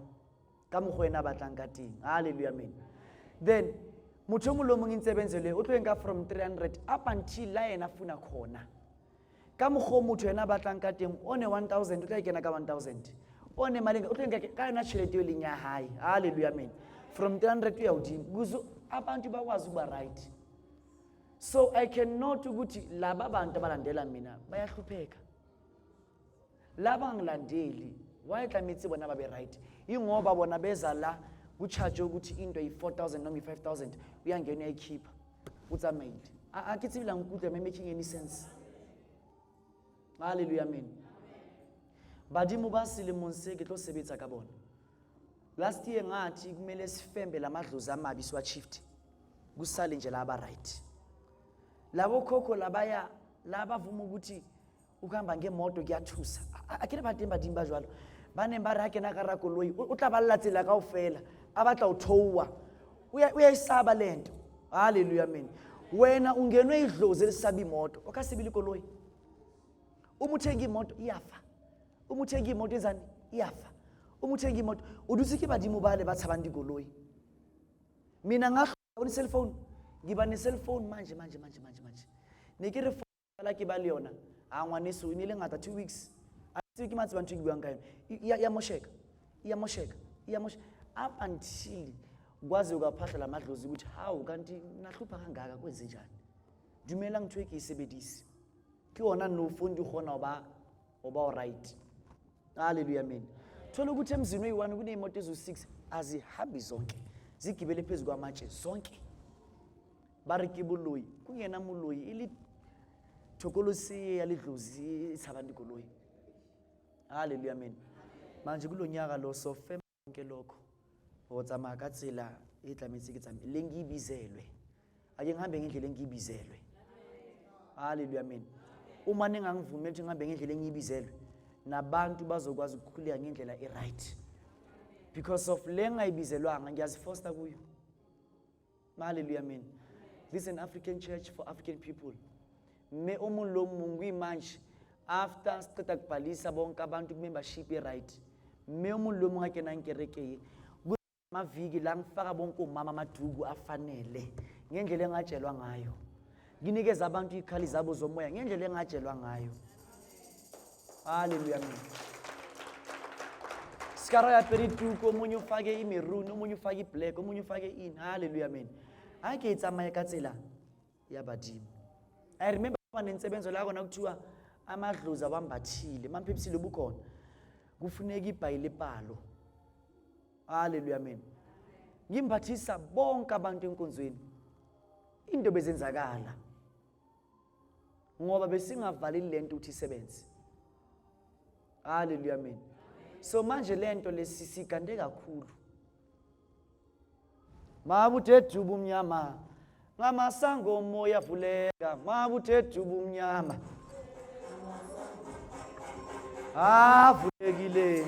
ka mogwena batlang ka teng hallelujah amen then motho mo lo mong intsebenzo le o tlo enka from 300 up until la ena funa khona ka mogho motho ena batlang ka teng one 1000 o tla ikena ka 1000 one malenga o tlo enka ka yona tšhelete yo leng ya hae hallelujah amen from 300 ya udimo kuzo abantu bakwazi ukuba right so I cannot ukuthi laba abantu abalandela mina bayahlupheka laba ngilandeli why tlamitse bona babe right ingoba bona beza la kucharge ukuthi into yi4000 noma yi5000 uyangena uyayikhipha utsamade akithi bila ngikuhle am making any sense hallelujah amen badimo basile monse ke tlo sebetsa ka bona last year ngathi kumele sifembe lamadlozi amabi siwa shift kusale nje laba right labo khokho labaya labavuma ukuthi ukuhamba ngemoto kuyathusa akile badimba dimba jwalo banemba rake na karakoloi o tla ballatsela kaofela abatla uthowa uyayisaba lento hallelujah amen wena ungenwe idlozi elisabi imoto okasibili koloi umuthenga imoto iyafa umuthenga imoto izani iyafa umuthenga imoto udusike badimo bale bathabandi koloi mina ngahlo cell phone ngiba ne cell phone manje nekere phone la ke ba le yona a ngwaneso inile ngata 2 weeks a ke matsi bantu gibuang ka yona ya mosheka up until kwazi ukaphahla lamadlozi ukuthi hawu kanti nahlupha kangaka kwenze njani dumela ngithwe ke isebedisi ke ona no fundi khona oba right hallelujah amen thola ukuthi emzini oyi1 kuneimoto ezo6 azihambi zonke zigibele phezulu kwamatshe zonke barikibuluyi kungena muluyi ili thokolosi yalidlozi isabandi koloyi hallelujah amen manje kulonyaka lo so femke lokho otsamaya ka tsela e tlametsi ke tsame lengibizelwe ake ngihambe ngendlela engibizelwe hallelujah amen uma ningangivumeli ukuthi ngihambe ngendlela engibizelwe nabantu bazokwazi ukukhuleka ngendlela right because of lenga ibizelwanga ngiyazifoster kuyo hallelujah amen. This is an African church for African people. Me omulo mungwi manje after siqeda kubhalisa bonke abantu membership right. Me omulo munga ke nankereke maviki la ngifaka bonke umama amadugu afanele ngendlela engatshelwa ngayo. Nginikeza abantu ikhali zabo zomoya ngendlela engatshelwa ngayo. Hallelujah. Skara ya perituko omunye ufake imaroon omunye ufake iblack omunye ufake in. Hallelujah amen. Ake itsamaya ka tsela ya badimo. I remember when nsebenzo la kona kuthiwa amadlozi abambathile mamphephisile bukhona kufuneka ibhayile palo. Hallelujah amen. Ngimbathisa bonke abantu enkonzweni into bezenzakala ngoba besingavalile lento uthi isebenze. Hallelujah amen. So manje lento lesisikande kakhulu. Mabuthethu bumnyama ngamasango moya vuleka mabuthethu bumnyama vulekile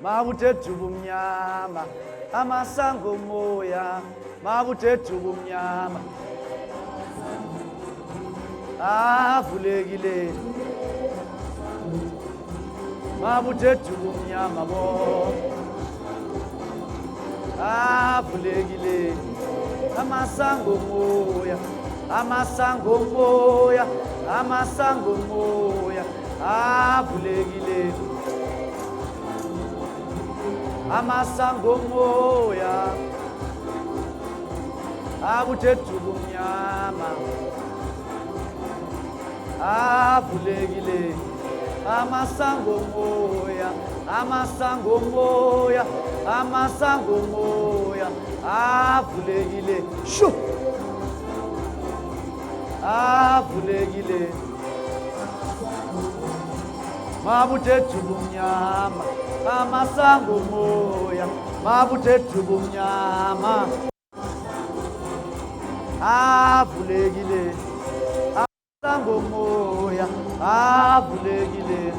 mabuthethu bumnyama amasango moya mabuthethu bumnyama vulekile mabuthethu bumnyama bo vulekile amasango moya amasango moya amasango moya vulekile amasango moya abuthethu bumnyama vulekile amasango moya amasango moya amasango moya vulekile shu vulekile mabuthethu bumnyama amasango moya mabuthethu bumnyama vulekile amasango moya vulekile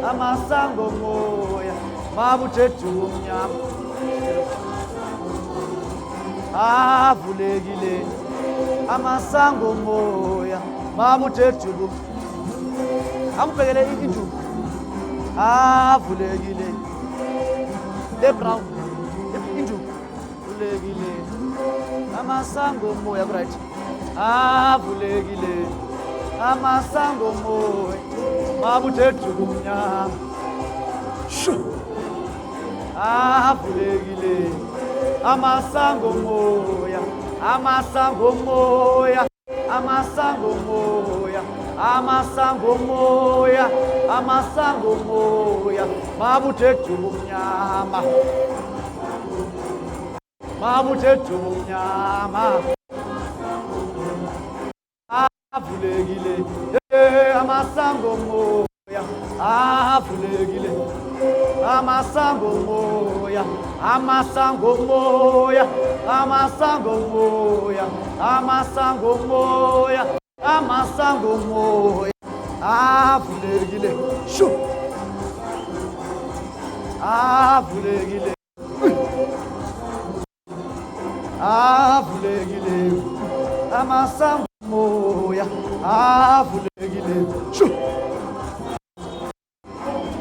amasango moya mabuthethu omnyama avulekile amasango moya mabuthethu ambhekele induku avulekile le brown induku avulekile amasango moya right avulekile amasango moya mabuthethu omnyama avulekile amasango moya amasango moya amasango moya amasango moya amasango moya mabuthethu omnyama mabuthethu omnyama avulekile amasango moya avulekile amasango moya amasango moya amasango moya amasango moya amasango moya avulekile shu avulekile avulekile amasango moya avulekile shu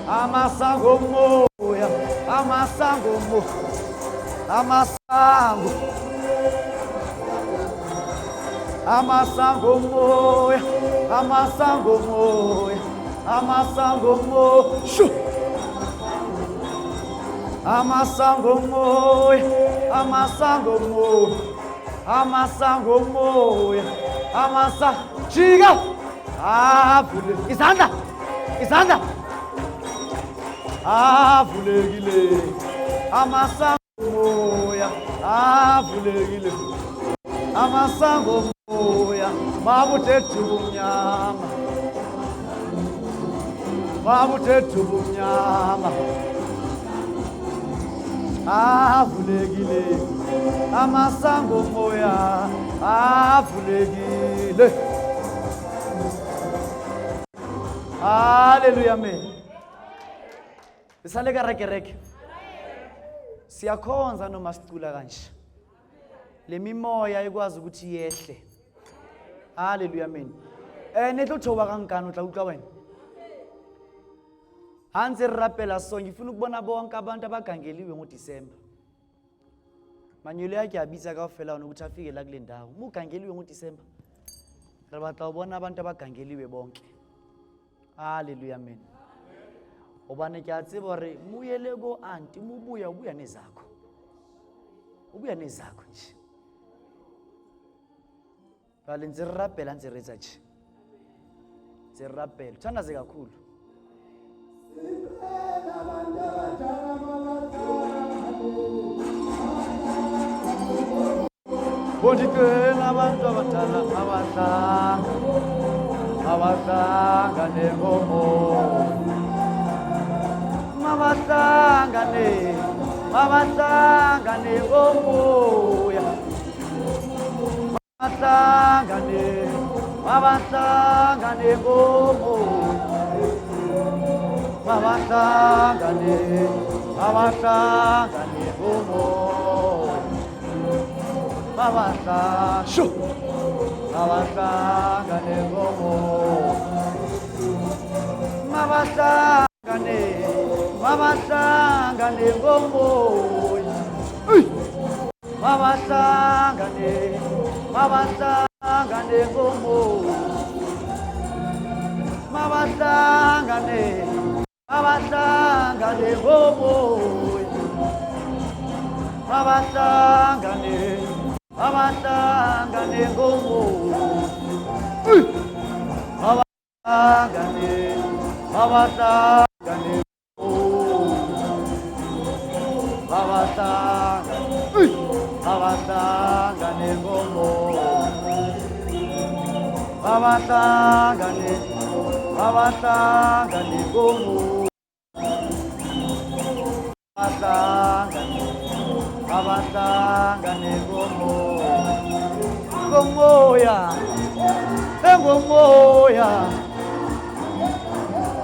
amasango moya amasango moya amasango amasango moya amasango moya amasango moya shu amasango moya amasango moya amasango moya amasa jika avule izandla izandla avulekile amasango moya avulekile amasango moya mabuthethu omnyama mabuthethu omnyama avulekile amasango moya avulekile haleluya amen isale kereke siyakhonza noma sicula kanje le mimoya ikwazi ukuthi yehle haleluya amen netlo thoba kankani utla utlwa wena hanze rapela so ngifuna ukubona bonke abantu abagangeliwe ngoDisemba manyelo yakhe yabitsa kaofela ukuthi afike la kule ndawo mugangeliwe ngoDisemba re batla ubona abantu abagangeliwe bonke haleluya amen obane ke a tseba gore muyele go anti mubuya ubuya nezakho nje bale nze rapela nze retsa nje nze rapela thandaze kakhulu Bodikela abantu abadala abahlanga nengomo mabahlanga nengomo mabahlanga nengomo mabahlanga nengomo mabahlanga nengomo mabahlanga nengomo mabahlanga nengomo mabahlanga nengomo mabahlanga nengomo ngomoya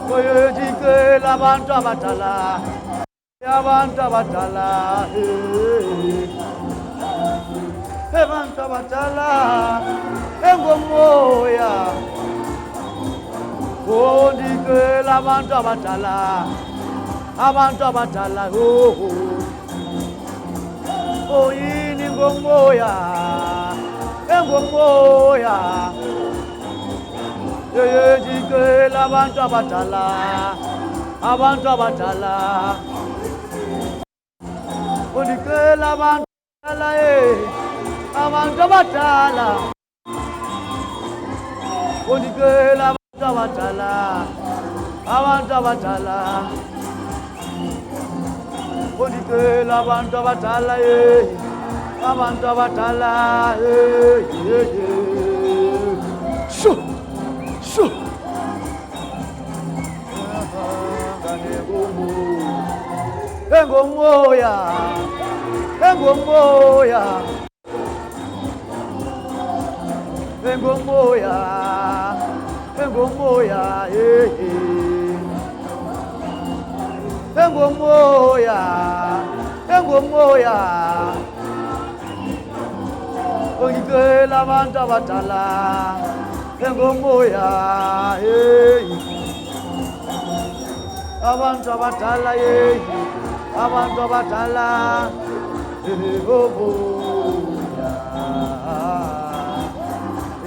koyojikela abantu abadala abantu abadala abantu abadala engomoya ondikela abantu abadala oyini ngomoya engomoya ndikela abantu abadala ondikela abantu abadala ondikela abantu abadala ondikela abantu abadala shu engomoya engomoya ondikela abantu abadala engomoya abantu abadala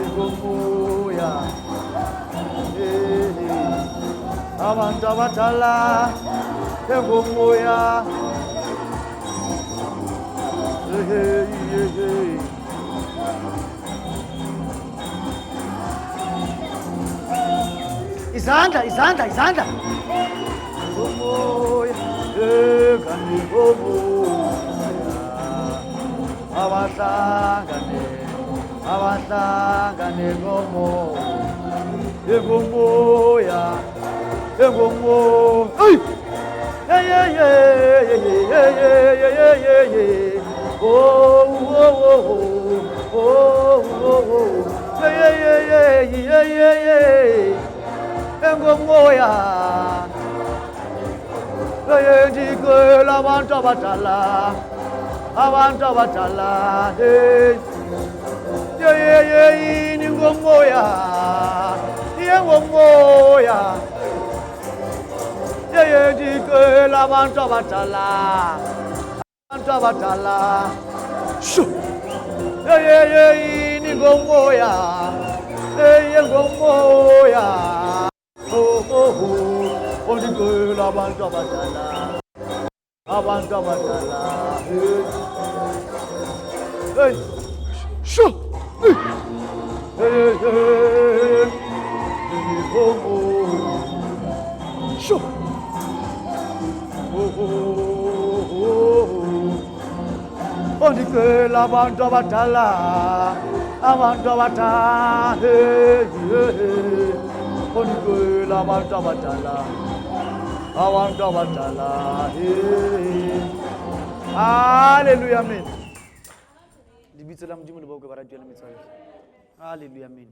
engomoya abantu abadala engomoya izandla engomoya abahlangane engomoya engomoya ndikela abantu abadala yini ngomoya yengomoya ndikela abantu abadala shu yini ngomoya yengomoya ondikela abantu abadala shu shu ondikela abantu abadala ondikela abantu abadala haleluya amen libitso la modimo le bokwe ba radio le metswalle haleluya amen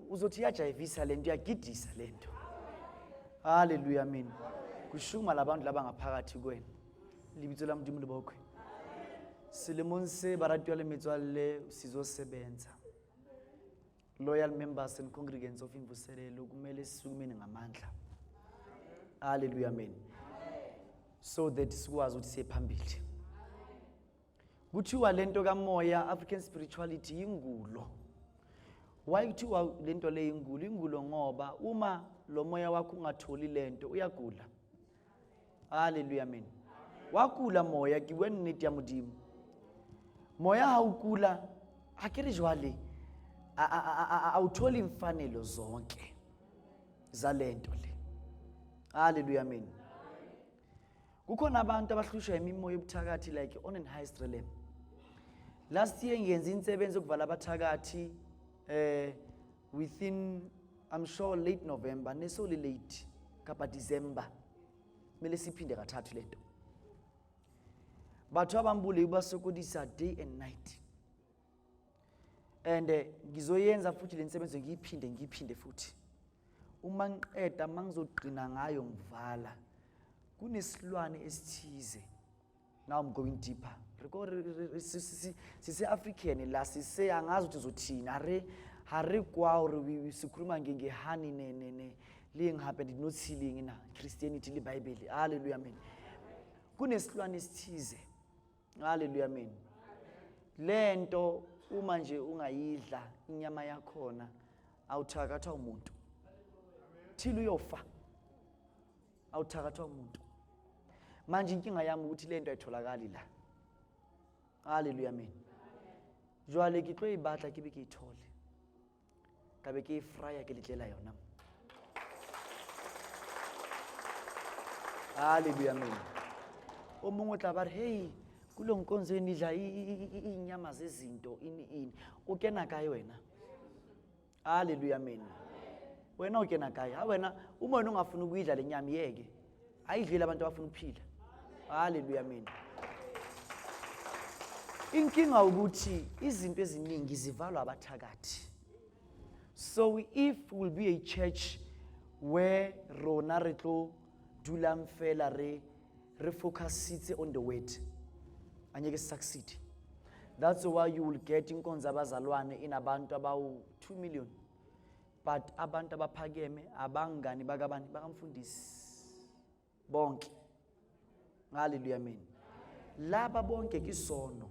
uzothi iyajayivisa le nto iyagidisa le nto haleluya amen kushuma labantu laba ngaphakathi kwena libitso la modimo le bokwe selemong se ba radio le metswalle sizosebenza loyal members and congregants of Imvuselelo kumele sisukumene ngamandla haleluya amen so that sikwazi ukuthi siye phambili kuthiwa lento kamoya African spirituality ingulo why kuthiwa lento le ingulo ngoba uma lo moya wakho ungatholi lento uyagula haleluya amen wakula moya ke bua nnete ya modimo moya ha ukula akere jwale awutholi imfanelo zonke zalento le haleluya amen kukhona abantu abahlushwa imimoya ebuthakathi like on an high realm last year ngiyenza insebenzo yokuvala abathakathi within I'm sure late November nesoli late kapa December mele siphinde kathathu lento bathu abambule basokodisa day and night and ngizoyenza futhi lensebenzo ngiyiphinde futhi uma ngiqeda mangizoqina ngayo ngivala kunesilwane esithize. Now I'm going deeper. Sise African la sise angazi ukuthi uzothina hare kwa uri sikhuluma ngehani ne ling happened not healing na Christianity le Bible. Hallelujah amen. Kunesilwane esithize. Hallelujah amen. Lento uma nje ungayidla inyama yakhona awuthakathwa umuntu. Till uyofa awuthakathwa umuntu. Manje inkinga yami ukuthi lento ayitholakali la. Hallelujah amen. Jwale ke tlo ibatla ke be ke ithole. Ka be ke frya ke letlela yona. Hallelujah amen. Omongwe tla ba re hey kulo nkonzo enidla inyama zezinto ini ukena kayo wena. Hallelujah amen. Wena ukena kayo. Ha wena uma wena ungafuna ukuyidla lenyama yeke. Ayidlela abantu abafuna ukuphila. Hallelujah amen. Inkinga ukuthi izinto eziningi zivalwa abathakathi. So if will be a church where rona re tlo dula mfela re focus on the word, angeke succeed. That's why you will get inkonzo abazalwane in abantu about 2 million. But abantu abaphakeme abangani bakabani bakamfundisi bonke. Hallelujah amen. Laba bonke kisono.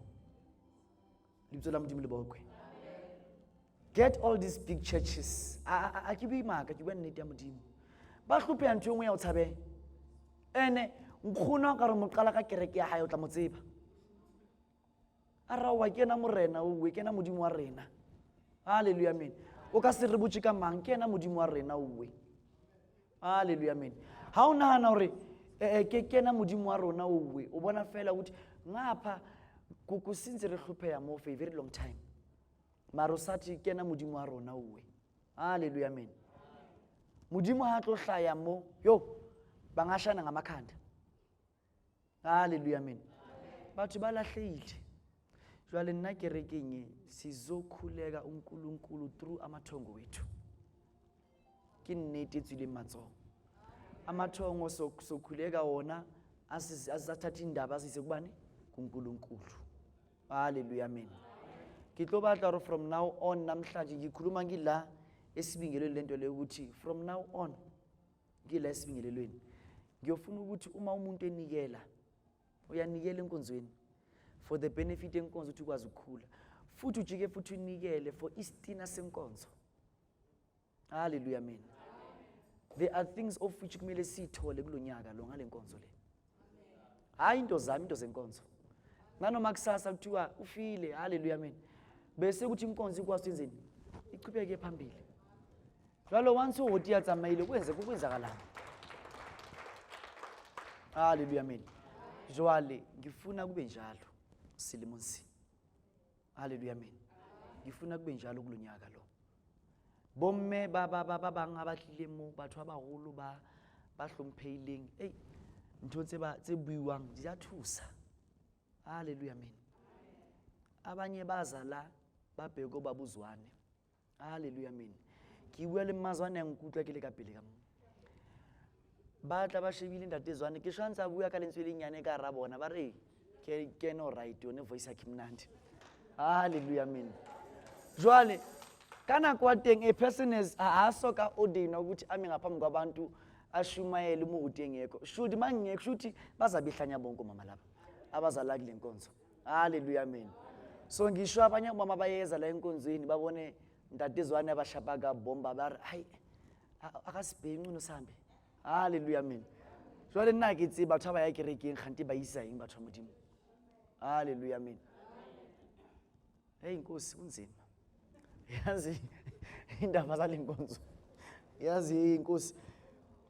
Libzola mdimi libokwe. Get all these big churches. Akibi maka kiba nnete ya modimo. Ba hlophe ntho engwe ya o tshabe. Ene nkgona ka re mo qala ka kereke ya hae o tla mo tseba. Ara wa kena morena o we kena modimo wa rena. Hallelujah amen. O ka se re botse ka mang kena modimo wa rena o we. Hallelujah amen. Ha o nahana hore ke kena modimo wa rona o we o bona fela ukuthi ngapha kusinze re hlopheya mo for a very long time. Maro sathi kena modimo wa rona o we. Hallelujah amen. Modimo ha tlo hlaya mo yo bangashana ngamakhanda. Hallelujah amen. Batho ba lahlehile. Jwale nna kerekeng sizokhuleka uNkulunkulu through amathongo wethu. Ke nnete tswile matso. Amathongo sokhuleka wona asizathatha indaba asise kubani kuNkulunkulu. Hallelujah amen. Ke tlo batla ro from now on namhlanje ngikhuluma ngila esibingelweni lento le ukuthi from now on ngila esibingelelweni ngiyofuna ukuthi uma umuntu enikela uyanikela enkonzweni for the benefit enkonzo ukuthi ukwazi ukukhula futhi ujike futhi unikele for istina senkonzo. Hallelujah amen. There are things of which kumele sithole kulonyaka lo ngale nkonzo le. Hayi into zami into zenkonzo. Nanoma kusasa kuthiwa ufile. Hallelujah amen. Bese ukuthi inkonzo ikwazi enzeni ichubeke phambili. Jalo once uHoti yatsamayile kwenzakalana. Hallelujah amen. Jwale ngifuna kube njalo silimonsi. Hallelujah amen. Ngifuna kube njalo kulonyaka lo. Bomme ba ngabahlile mo batho abaholo ba hlomphehileng ntho tse buiwang di a thusa. Hallelujah amen. Abanye bazala babheko babuzwane. Hallelujah amen. Ke bua le mazwane a nkutla ke le ka pele ka mo. Ba tla ba shebile ntatezwane ke shantsa bua ka lentswe le nyane ka ra bona ba re ke no right yone voice ya kimnandi. Hallelujah amen. Jwale kana kwa teng a person is asoka odina ukuthi ame ngaphambi kwabantu ashumayele mu utengeko should mangeke shuthi bazabihlanya bonke mama laba abazala kule nkonzo. Hallelujah amen. So ngisho abanye mama bayeza la enkonzweni babone ntatezwane abashapaka bomba ba hayi akasibhenci nosambe. Hallelujah amen. Jwale nna ke tse batho ba ya kerekeng kganti ba isa eng batho modimo. Hallelujah amen. Hey inkosi unzima. Yazi indaba zale nkonzo. Yazi inkosi.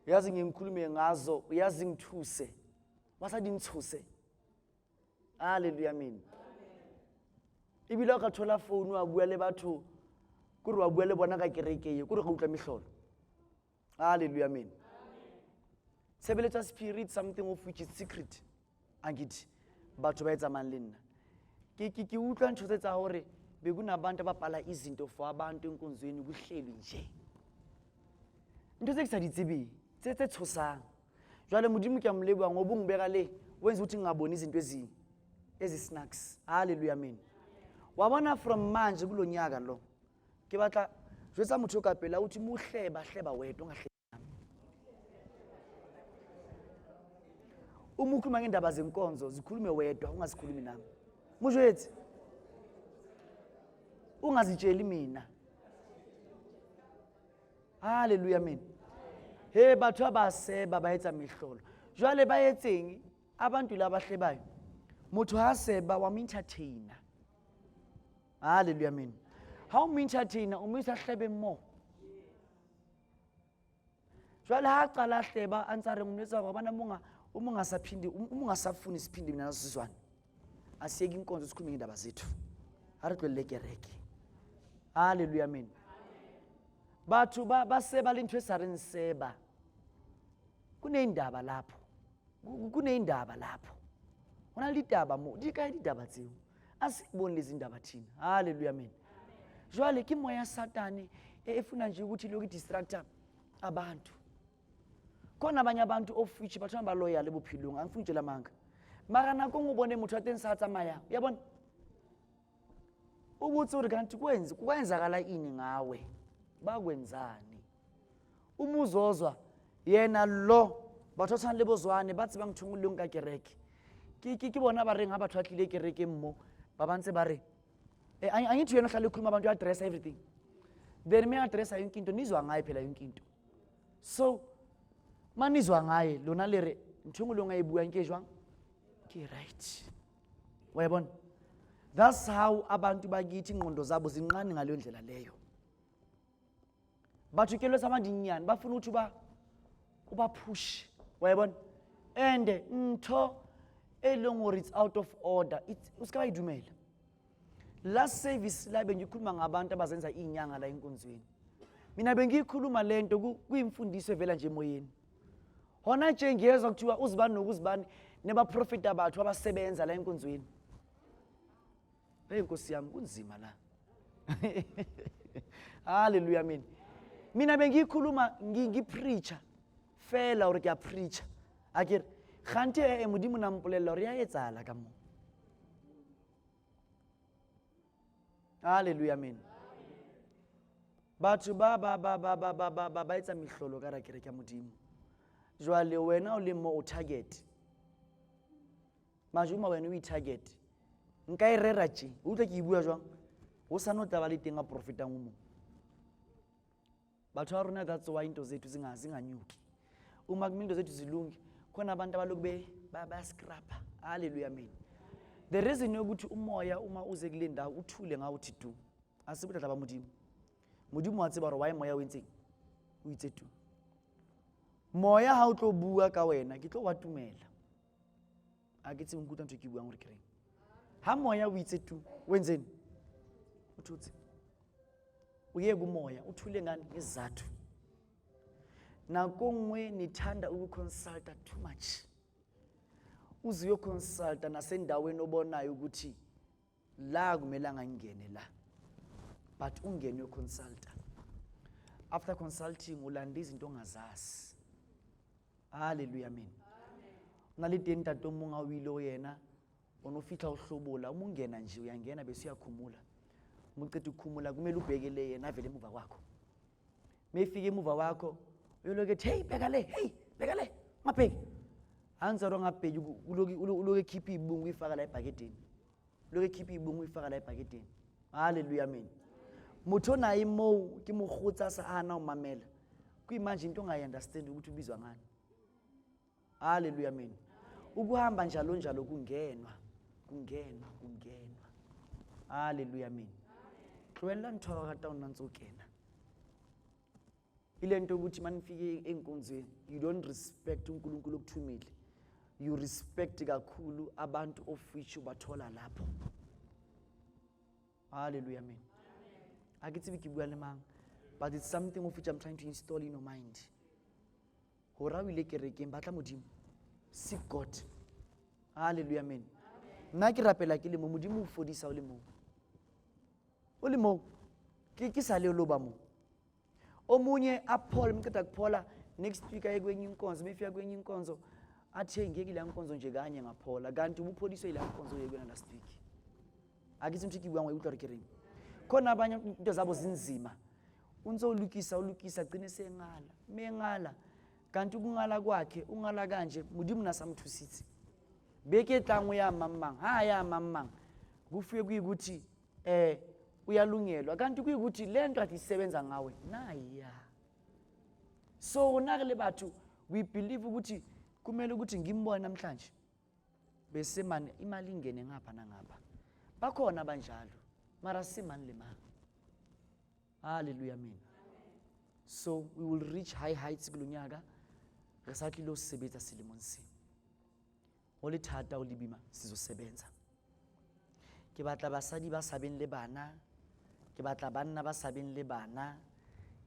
Yazi ngikhulume ngazo, yazi ngithuse. Wasadi ngithuse. Hallelujah amen. Ibile ka thola phone wa bua le batho kuri wa bua le bona ka kerekeng kuri go utla mihlolo. Hallelujah amen. Sebeletsa spirit something of which is secret. Angithi batho ba etsa mang le nna. Ke utlwa ntho tse tsa hore bekunabantu abapala izinto for abantu enkonzweni kuhlelwe nje. Into tse ke sa di tsebeng tse tshosang. jwale modimo ke a mo leboha ngoba o ngibeka le wenza ukuthi ngingaboni izinto ezi-snacks. Hallelujah, amen. Wa bona from manje kulo nyaka lo ke batla jwetsa motho ka pela uthi muhleba wedwa ungahleba. Uma ukhuluma ngendaba zenkonzo zikhulume wedwa ungazikhulumi nami. Mujwethi ungazitsheli mina. Hallelujah, amen. He batho abaseba bayetsa mihlolo. Jwale bayetseng abantu laba hlebayo. Motho ha seba wa entertainer. Hallelujah, amen. How entertainer umisa hlebe mo. Jwale ha qala hleba antsare ngumnetsa bana ungasaphindi ungasafuni siphinde mina nasizwana. Asiyeke inkonzo sikhulume ngendaba zethu. Ari tlwele kereke. Hallelujah, amen. Batho baseba lento esareng seba. Kunendaba lapho. Kunendaba lapho. Hona le ditaba mo, di kae ditaba tseo? Asibone lezi ndaba thina. Hallelujah, amen. Jwale ke moya satani efuna nje ukuthi lo distractor abantu. Khona abanye abantu ofishi batho ba loyal ebuphilong angifuni utshela manga. Mara nako ngubone motho ateng sa tsamaya. Uyabona? Ubutse uri kanti kwenzakala ini ngawe? Bakwenzani? Umuzozwa yena lo batho tshwana le bozwane ba tsebang thungulong ka kereke. Ke bona ba reng ha batho atlile kereke mmo ba bantse ba re angithi yena hlale khuluma abantu address everything. Then me address yonkinto nizwa ngaye phela yonkinto. So manizwa ngaye lona le re nthungulong ayibua nke jwang ke right. Wayabona? That's how abantu bakithi ingqondo zabo zinqani ngaleyo ndlela leyo. Batho ke lo samandinyana bafuna ukuthi uba push. Wayabona? And ntho elongore it's out of order. Uska bayidumela. Last service la bengikhuluma ngabantu abazenza inyanga la enkonzweni. Mina bengikhuluma lento kuyimfundiso evela nje emoyeni. Hona nje ngiyezwa kuthiwa uzibani nokuzibani neba prophet abathu abasebenza la enkonzweni. Hey Nkosi yami kunzima la. Hallelujah, amen. Mina bengikhuluma ngipreacher fela or ke preacher. Akere khante modimo na mpolella hore ya etsala ka mo. Hallelujah, amen. Batho ba etsa mihlolo ka rakere ka modimo. Jwale wena o le mo o target. Majuma wena o target. Nka e rera tje o tla ke bua jwang o sa no taba le teng a profita ngomo. Batho ba rona that's why into zethu zinganyuki. Uma kuminto zethu zilungi khona abantu abalokube ba scrapper. Hallelujah, amen. The reason yokuthi umoya uma uze kule ndawo uthule ngawo uthi tu asibutla hlaba modimo. Modimo wa tseba why moya wentseng o itse tu. Moya ha o tlo bua ka wena ke tlo wa tumela. A ke tseng nkuta ntwe ke buang hore ke reng. Ha moya o itse tu wenzeni o thutse. Uye kumoya uthule ngani izathu. Nako ngwe nithanda ukuconsulta too much. Uziyo consulta nasendaweni obonayo ukuthi la kumelanga ngene la. But ungene yo consulta. After consulting ulanda izinto ongazazi. Hallelujah, amen. Nalite ntato munga wilo yena onofitha uhlobola umungena nje uyangena bese uyakhumula. Muqeda ukukhumula kumele ubhekele yena avele emuva kwakho. Mefike emuva wakho uyoloke hey bheka le ngabheki. Anzaro ngabheki uloke keep ibungu ifaka la ebhakedeni. Uloke keep ibungu ifaka la ebhakedeni. Hallelujah, amen. Motho na imo ke mogotsa sa ana o mamela. Ku imagine into ongayi understand ukuthi ubizwa ngani. Hallelujah, amen. Ukuhamba njalo kungenwa. Hallelujah, amen. Tlwela ntho ka taona ntsokena. Ile nto ukuthi manifike enkonzweni you don't respect uNkulunkulu okuthumile. You respect kakhulu abantu of which ubathola lapho. Hallelujah, amen. Akithi bikibua le mang, but it's something of which I'm trying to install in your mind. Hora o ile kerekeng batla modimo. Seek God. Hallelujah, amen. Nna ke rapela ke le mo modimo o fodisa o le mo. O le mo ke sa le lo ba mo. Omunye aphole mqeda kuphola next week aye kwenye inkonzo, befika kwenye inkonzo athe ngeke la inkonzo nje kanye ngaphola, kanti ubupholiswe ila inkonzo yekwenza last week. Akithi umthiki bangwe utlori kering. Khona abanye into zabo zinzima. Unzolukisa agcine sengala. Mengala kanti ukungala kwakhe ungala kanje mudimu nasamthusitsi. Beke tlango ya mamang, ya mamang. Kufike kuyikuthi uyalungelwa kanti kuyikuthi lento athi isebenza ngawe naya. So nakele bathu we believe ukuthi kumele ukuthi ngimbone namhlanje bese manje imali ingene ngapha nangapha. Bakhona abanjalo mara simani lemali. Hallelujah, amen. So we will reach high heights kulonyaka resatli lo sebenza silimonsi. Ole thata o libima sizosebenza. Ke batla basadi ba sabeng le bana, ke batla banna ba sabeng le bana,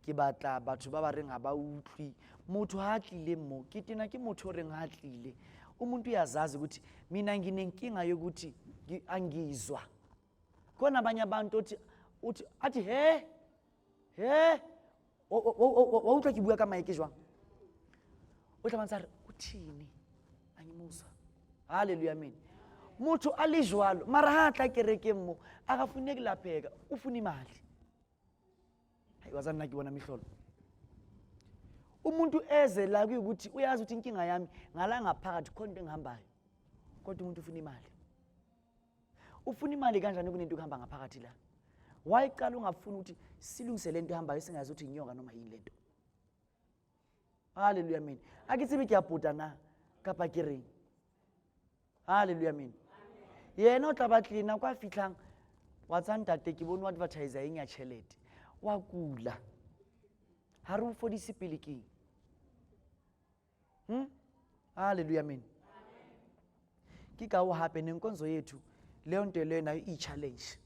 ke batla batho ba ba reng ha ba utlwi. Motho ha tlile mo ke tena ke motho reng ha tlile umuntu uyazazi ukuthi mina nginenkinga yokuthi angizwa. Khona abanye abantu uthi athi he wa utlwa ke bua ka maike jwang. O tla mantsa uthini angimuzwa. Hallelujah, amen. Motho ali jwalo mara ha tla kerekeng mo akafuneki lapheka ufuna imali. Hayi wazana ngibona mihlolo. Umuntu eze la kuyukuthi uyazi ukuthi inkinga yami ngala ngaphakathi khona into engihambayo. Kodwa umuntu ufuna imali. Ufuna imali kanjani kunento kuhamba ngaphakathi la? Why qala ungafuna ukuthi silungise lento ehambayo singazi ukuthi inyoka noma yini lento? Hallelujah, amen. Akitsibe ke aputa na kapa kereng. Hallelujah, amen. Yena o tla batlina kwa fitlang wa tsantate ke bone advertiser eng ya chelete wa kula ha re o fodise pele ke hallelujah, amen. Ke ka o hape nenkonzo yethu leyo nto leyo nayo i-challenge.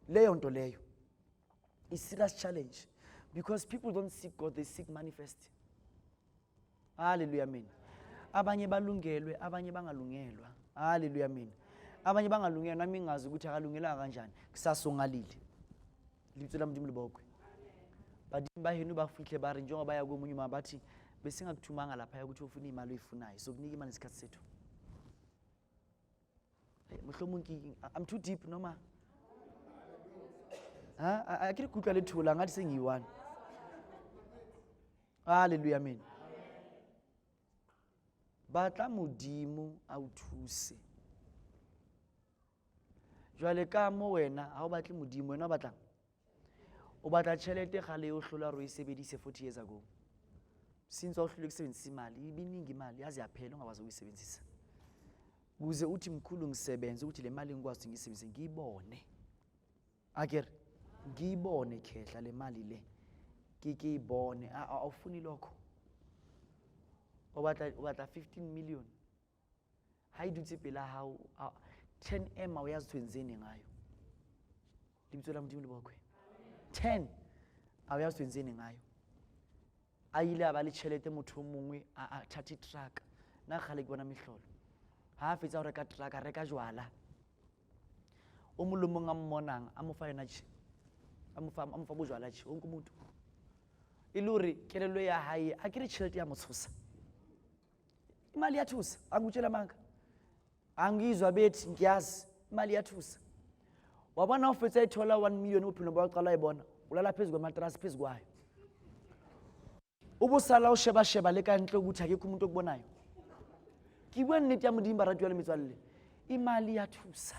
Leyo nto leyo is serious challenge because people don't seek God, they seek manifest. Hallelujah, amen. Abanye balungelwe abanye bangalungelwa. Hallelujah, amen. Abanye bangalungelwa nami ngazi ukuthi akalungela kanjani kusasongalile. Libitso lami libokwe. Badimi bahenu bafihle bari njengoba baya komunye mabathi besingakuthumanga lapha ukuthi ufuna imali oyifunayo so kunika imali isikhathi sethu. Mhlomunki I'm too deep noma akiri kutlwa lethula ngathi sengiyi-1. Hallelujah, amen. Batla modimo a o thuse. Jwale ka mo wena ha o batle modimo wena batlang o batla tšhelete gale o hlola ro e sebedise 40 years ago. Since o hlule kusebenzisa imali ibiningi imali yazi yaphela ungabaza ukuyisebenzisa. Kuze uthi mkhulu ngisebenze uthi le mali ngikwazi ukuthi ngiyisebenzise ngiyibone. Akere ngiyibone khehla le mali le. Ngiyibone awufuni lokho. Obata 15 million. Hayi dutse pela hao 10M uyazi twenzeni ngayo. Libitso la modimo libokwe. 10 awuyazi twenzeni ngayo. Ayile abali tšhelete motho mongwe a 30 truck na gale ke bona mihlolo. Ha fetsa hore ka truck a reka jwala. O molomong a mmonang a mo fa yona tshi. A mo fa bojwala tshi onke motho. Iluri kelelo ya hae akire tšhelete ya motshosa. Imali yathusa angutshela manga. Angizwa bethi ngiyazi imali yathusa. Wabona ufetsa ithola 1 million uphilo baqala ibona ulala phezulu kwamatras phezulu kwayo. Ubusala usheba le kantle ukuthi akekho umuntu okubonayo. Kibwe nnete ya modimo baratwa le metswalle. Imali yathusa.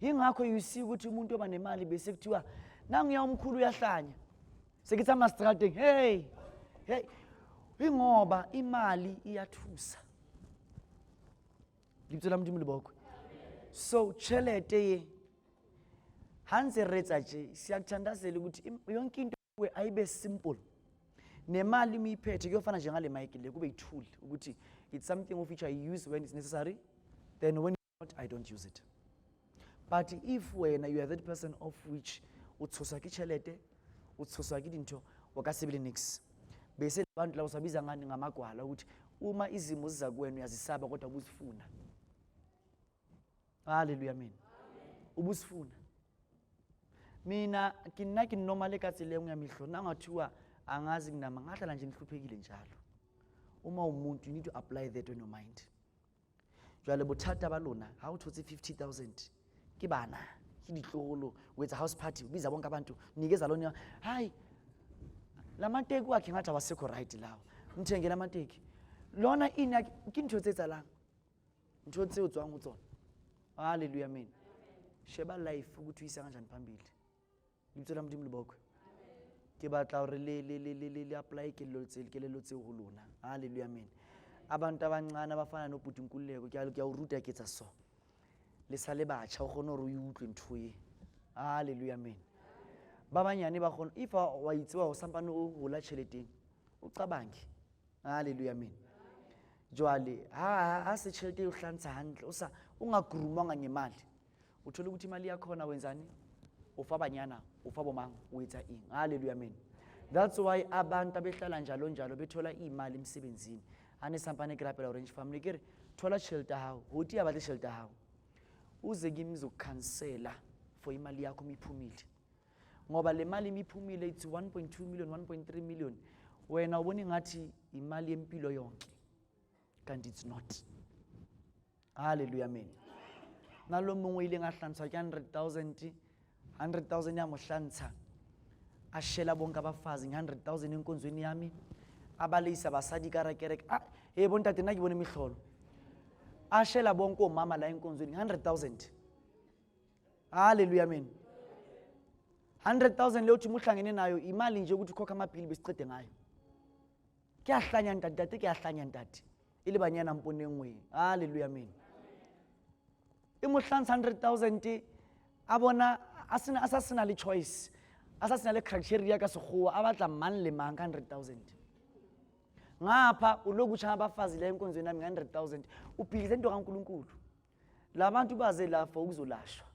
Yingakho you see ukuthi umuntu oba nemali bese kuthiwa nangu ya umkhulu uyahlanya. Sekitsa mastrateng hey ingoba imali iyathusa. Libitso la modimo libokwe. So tšhelete ye hanse retsa nje siyakuthandazela ukuthi yonke into ayibe simple. Nemali miyiphethe kuyofana njengale mic le kube ithuli ukuthi it's something of which I use when it's necessary, then when it's not I don't use it. But if when you are that person of which utsosa ki tšhelete utsosa ki dinto wakasebele nix bese abantu la usabiza ngani ngamagwala ukuthi uma izimo ziza kuwena uyazisaba kodwa ubusifuna. Hallelujah, amen. Ubusifuna. Mina kinna kinomale ka tsele ngwe ya mihlo na ngathiwa angazi kunama ngahlala nje ngihluphekile njalo. Uma umuntu, you need to apply that on your mind. Jwale bothata ba lona ha o thotse 50,000 ke bana ke ditlolo with a house party biza bonke abantu nikeza lona hayi lamanteki wakhe ngathi awasekho right lawo mthenge lamanteki lona ina ke ntho tse tsalang ntho tse o tswang ho tsona. Hallelujah, amen. Sheba life ukuthi uyisa kanjani phambili. Ngitsela Modimo lebokwe. Ke batla hore le apply ke lelo tse ho lona. Hallelujah, amen. Abantu abancane abafana nobhuti Nkululeko ke ya uruta ke tsa so. Le sale batjha o gone hore o utlwe ntho e. Hallelujah, amen. Ba banyane ba gone if wa itsewa o sampane o hola tšheleteng o qabange. Hallelujah, amen. Jwale ha se tšhelete o hlantsha hantle o sa ungagrumanga ngemali. Uthola ukuthi imali yakho na wenzani? Ufa banyana, ufa bomang, uyenza ini. Hallelujah, amen. That's why abantu abehlala njalo njalo bethola imali emsebenzini. Ane sampane grapela orange family kere thola shelter hao. Hoti abatle shelter hao. Uze kimi ngizokukhansela for imali yakho miphumile. Ngoba le mali miphumile it's 1.2 million, 1.3 million. Wena ubona ngathi imali yempilo yonke. Kanti it's not. Hallelujah, amen. Nalo mongwe ile ngahlantsha ke 100,000 ya mohlantsha ashela bonke abafazi 100,000 enkonzweni yami abalisa basadi karakereke bontate nna ke bone mihlolo ashela bonke omama la enkonzweni 100,000. Hallelujah, amen. 100,000 le uthi muhlangene nayo imali nje ukuthi ukhokha amaphili besicede ngayo. Ke ahlanya ntate ke ahlanya ntate ile banyana mpone ngwe. Hallelujah, amen. Imuhlansa 100,000 abona asasina le choice asasina le criteria ka sekgowa abatla man le mang 100,000 ngapha ulokutsha abafazi la enkonzweni nami 100,000 uphikise into kaNkulunkulu labantu baze lapha ukuzolashwa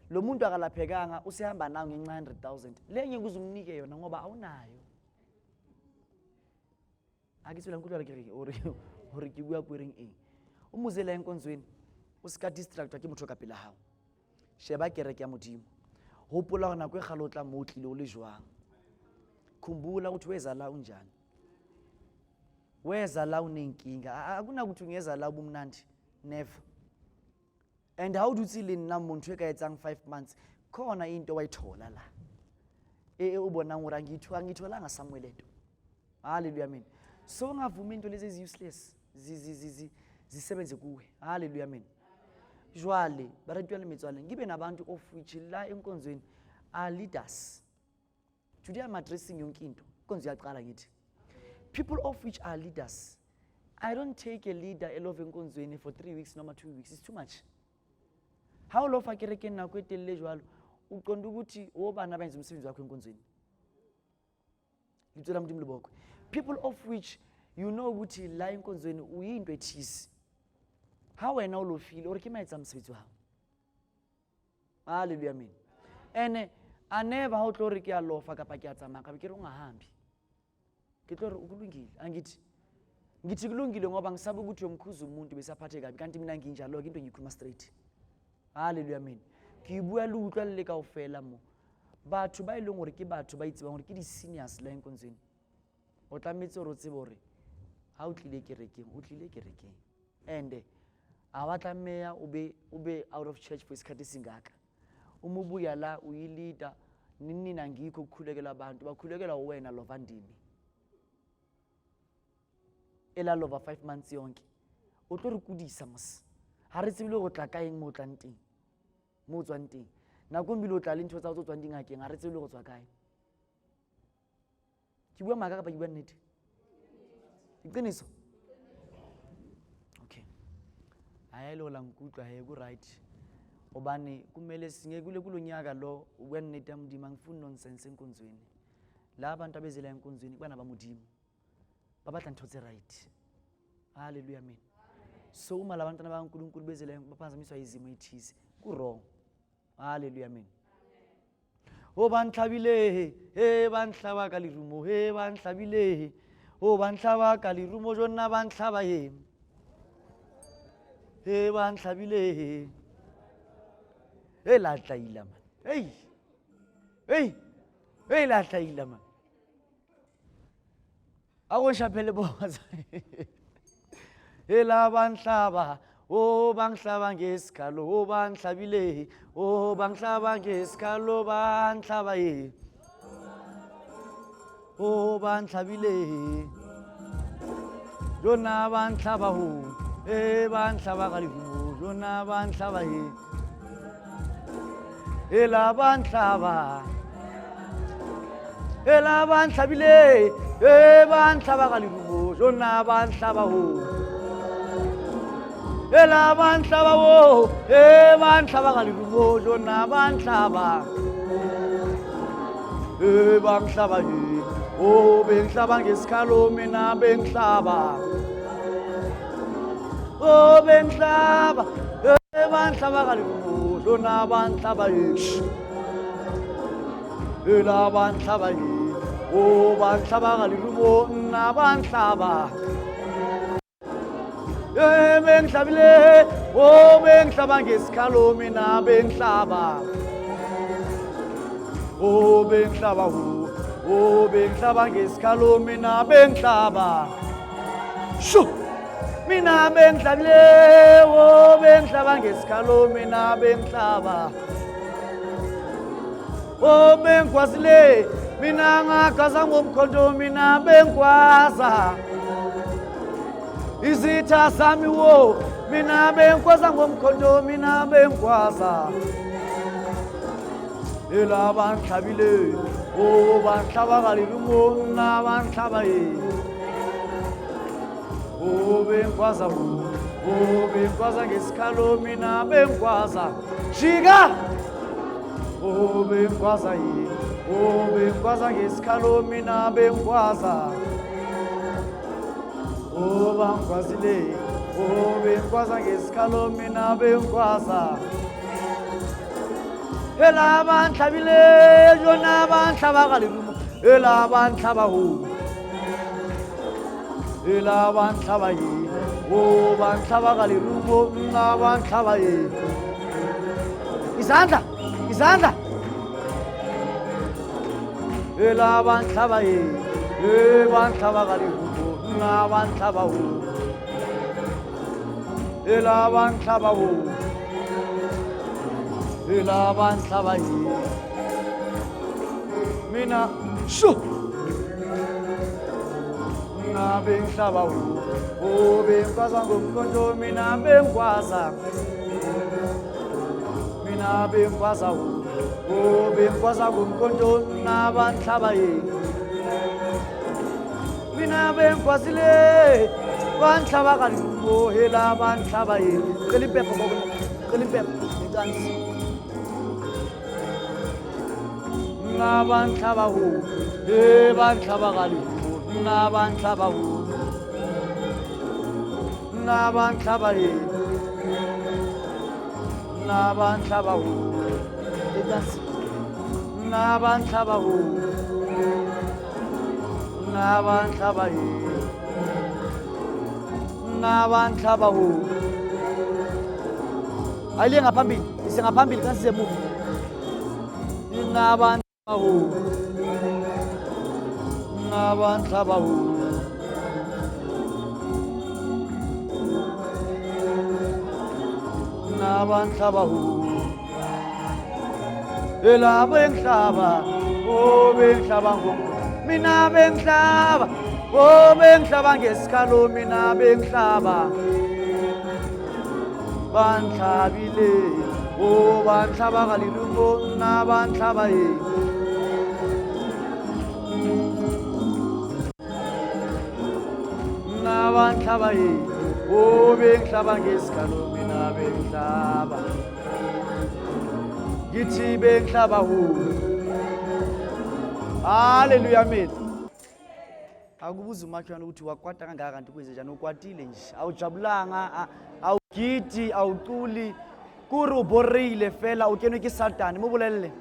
lo muntu akalaphekanga usehamba nawo ngenxa 100,000 lenye kuzumnike yona ngoba awunayo akitsela nkulu akere ori ke bua puering umuze la enkonzweni uska distractor ke motho ka pela hao sheba kereke ya Modimo hopola hona kwe khalotla mo tlile o le jwang khumbula ukuthi weza la unjani weza la unenkinga akuna ukuthi ungeza la ubumnandi never and how do you nna muntu eka etsang 5 months khona into wayithola la ubona ngura ngitholanga Samuel ento. Hallelujah, amen. So ngavuma into lezi useless zisebenze kuwe. Hallelujah, amen. Jwale baratwa le metswale ngibe nabantu of which la enkonzweni are leaders. Today I'm addressing yonke into konzo yaqala ngithi people of which are leaders. I don't take a leader elove enkonzweni for 3 weeks noma 2 weeks. It's too much. How lo fa kereke na kwetelle jwalo uqonda ukuthi obana benza umsebenzi wakho enkonzweni. Ngithola Modimo lebokwe. People of which you know ukuthi la enkonzweni uyinto ethisi. How wena lo feel or ke maetsa msebetsi wa. Hallelujah, amen. Ene a never how tlo re ke a lofa ka pa ke a tsamaya ka be ke re ungahambi. Ke tlo re ukulungile ngithi kulungile ngoba ngisabe ukuthi yomkhuza umuntu besaphathe kabi kanti mina nginjalo ke into ngikhuluma straight. Hallelujah, amen. Ke bua le utlwa le ka ofela mo batho ba ileng hore ke batho ba itsebang hore ke di seniors la enkonzweni o tlametse hore o tsebe hore ha o tlile kerekeng and awatlameya ube out of church for isikhathi singaka umubuya la uyilida nina ngikho ukukhulekela abantu bakhulekela wena lovandini ela lova 5 months yonke o tlo re kudisa mos ha re tsebile go tla kaeng mo tlanteng mo tswanteng na go mbile o tla le ntho tsa go tswang dingakeng ha re tsebile go tswa kae ke bua maka ka ba ke bua nnete iqiniso okay ayelo la nkutla he go right obane kumele singe kule kulonyaka lo ubua nnete ya Modimo ngifuni nonsense enkonzweni la abantu abezela enkonzweni bana ba Modimo ba batla ntho tse right. Hallelujah, amen. So uma labantwana baNkulunkulu bezela baphazamiswa izimo ethize ku wrong. Hallelujah, amen. O bantlhabile he bantlaba ka lirumo he bantlhabile o bantlaba ka lirumo jonna bantlaba he bantlhabile he la tlaila man hey la tlaila man akushaphele boza elabanhlaba o bangihlaba ngesikhalo o bangihlabile o bangihlaba ngesikhalo bangihlaba ye o bangihlabile jona bangihlaba ho bangihlaba kalifu jona bangihlaba ye elabanhlaba elabanhlabile bangihlaba kalifu jona bangihlaba ho elabanhlaba wo bangihlaba kalifu jona bangihlaba bangihlaba ye o bengihlaba ngesikhalo mina bengihlaba o bengihlaba bangihlaba kalifu jona bangihlaba ye elabanhlaba ye o bangihlaba kalifu na bangihlaba bengihlabile o bengihlaba ngesikhalo mina bengihlaba o bengihlaba o bengihlaba ngesikhalo mina bengihlaba shu mina bengihlabile o bengihlaba ngesikhalo mina bengihlaba o bengikwazile mina ngagaza ngomkhonto mina bengikwaza izitha sami wo mina bengikwaza ngomkhonto mina bengikwaza elabanhlabile o bangihlaba kalifu na bangihlaba ye o bengikwaza o bengikwaza ngesikhalo mina bengikwaza jika o bengikwaza ye o bengikwaza ngesikhalo mina bengikwaza o bangikwazile o bengikwaza ngesikhalo mina bengikwaza elabanhlabile jona bangihlaba kalifu elabanhlaba ho elabanhlaba ye o bangihlaba kalifu na bangihlaba ye izandla izandla elabanhlaba ye bangihlaba kalifu na bangihlaba ho elabanhlaba ho elabanhlaba ye mina shu mina bengihlaba ho o bengikwaza ngomkhonto mina bengikwaza mina bengikwaza ho o bengikwaza ngomkhonto na bangihlaba ye mina bengikwazile bangihlaba kalifu elabanhlaba ye cela impepho cela impepho necansi na bangihlaba ho bangihlaba kalifu na bangihlaba ho na bangihlaba ye na bangihlaba ho necansi na bangihlaba ho na bangihlaba ye na bangihlaba ho ayile ngaphambili isengaphambili kansize emuva na bangihlaba ho na bangihlaba ho na bangihlaba ho ela bengihlaba o bengihlaba mina bengihlaba o bengihlaba ngesikhalo mina bengihlaba bangihlabile o bangihlaba kalifu na bangihlaba ye na bangihlaba ye o bengihlaba ngesikhalo mina bengihlaba ngithi bengihlaba ho haleluya mina akubuza umakhelwane ukuthi wakwata kangaka kanti kwenze njani ukwatile nje awujabulanga awugidi awuculi kuri uborile fela ukenwe ke satani mubulelele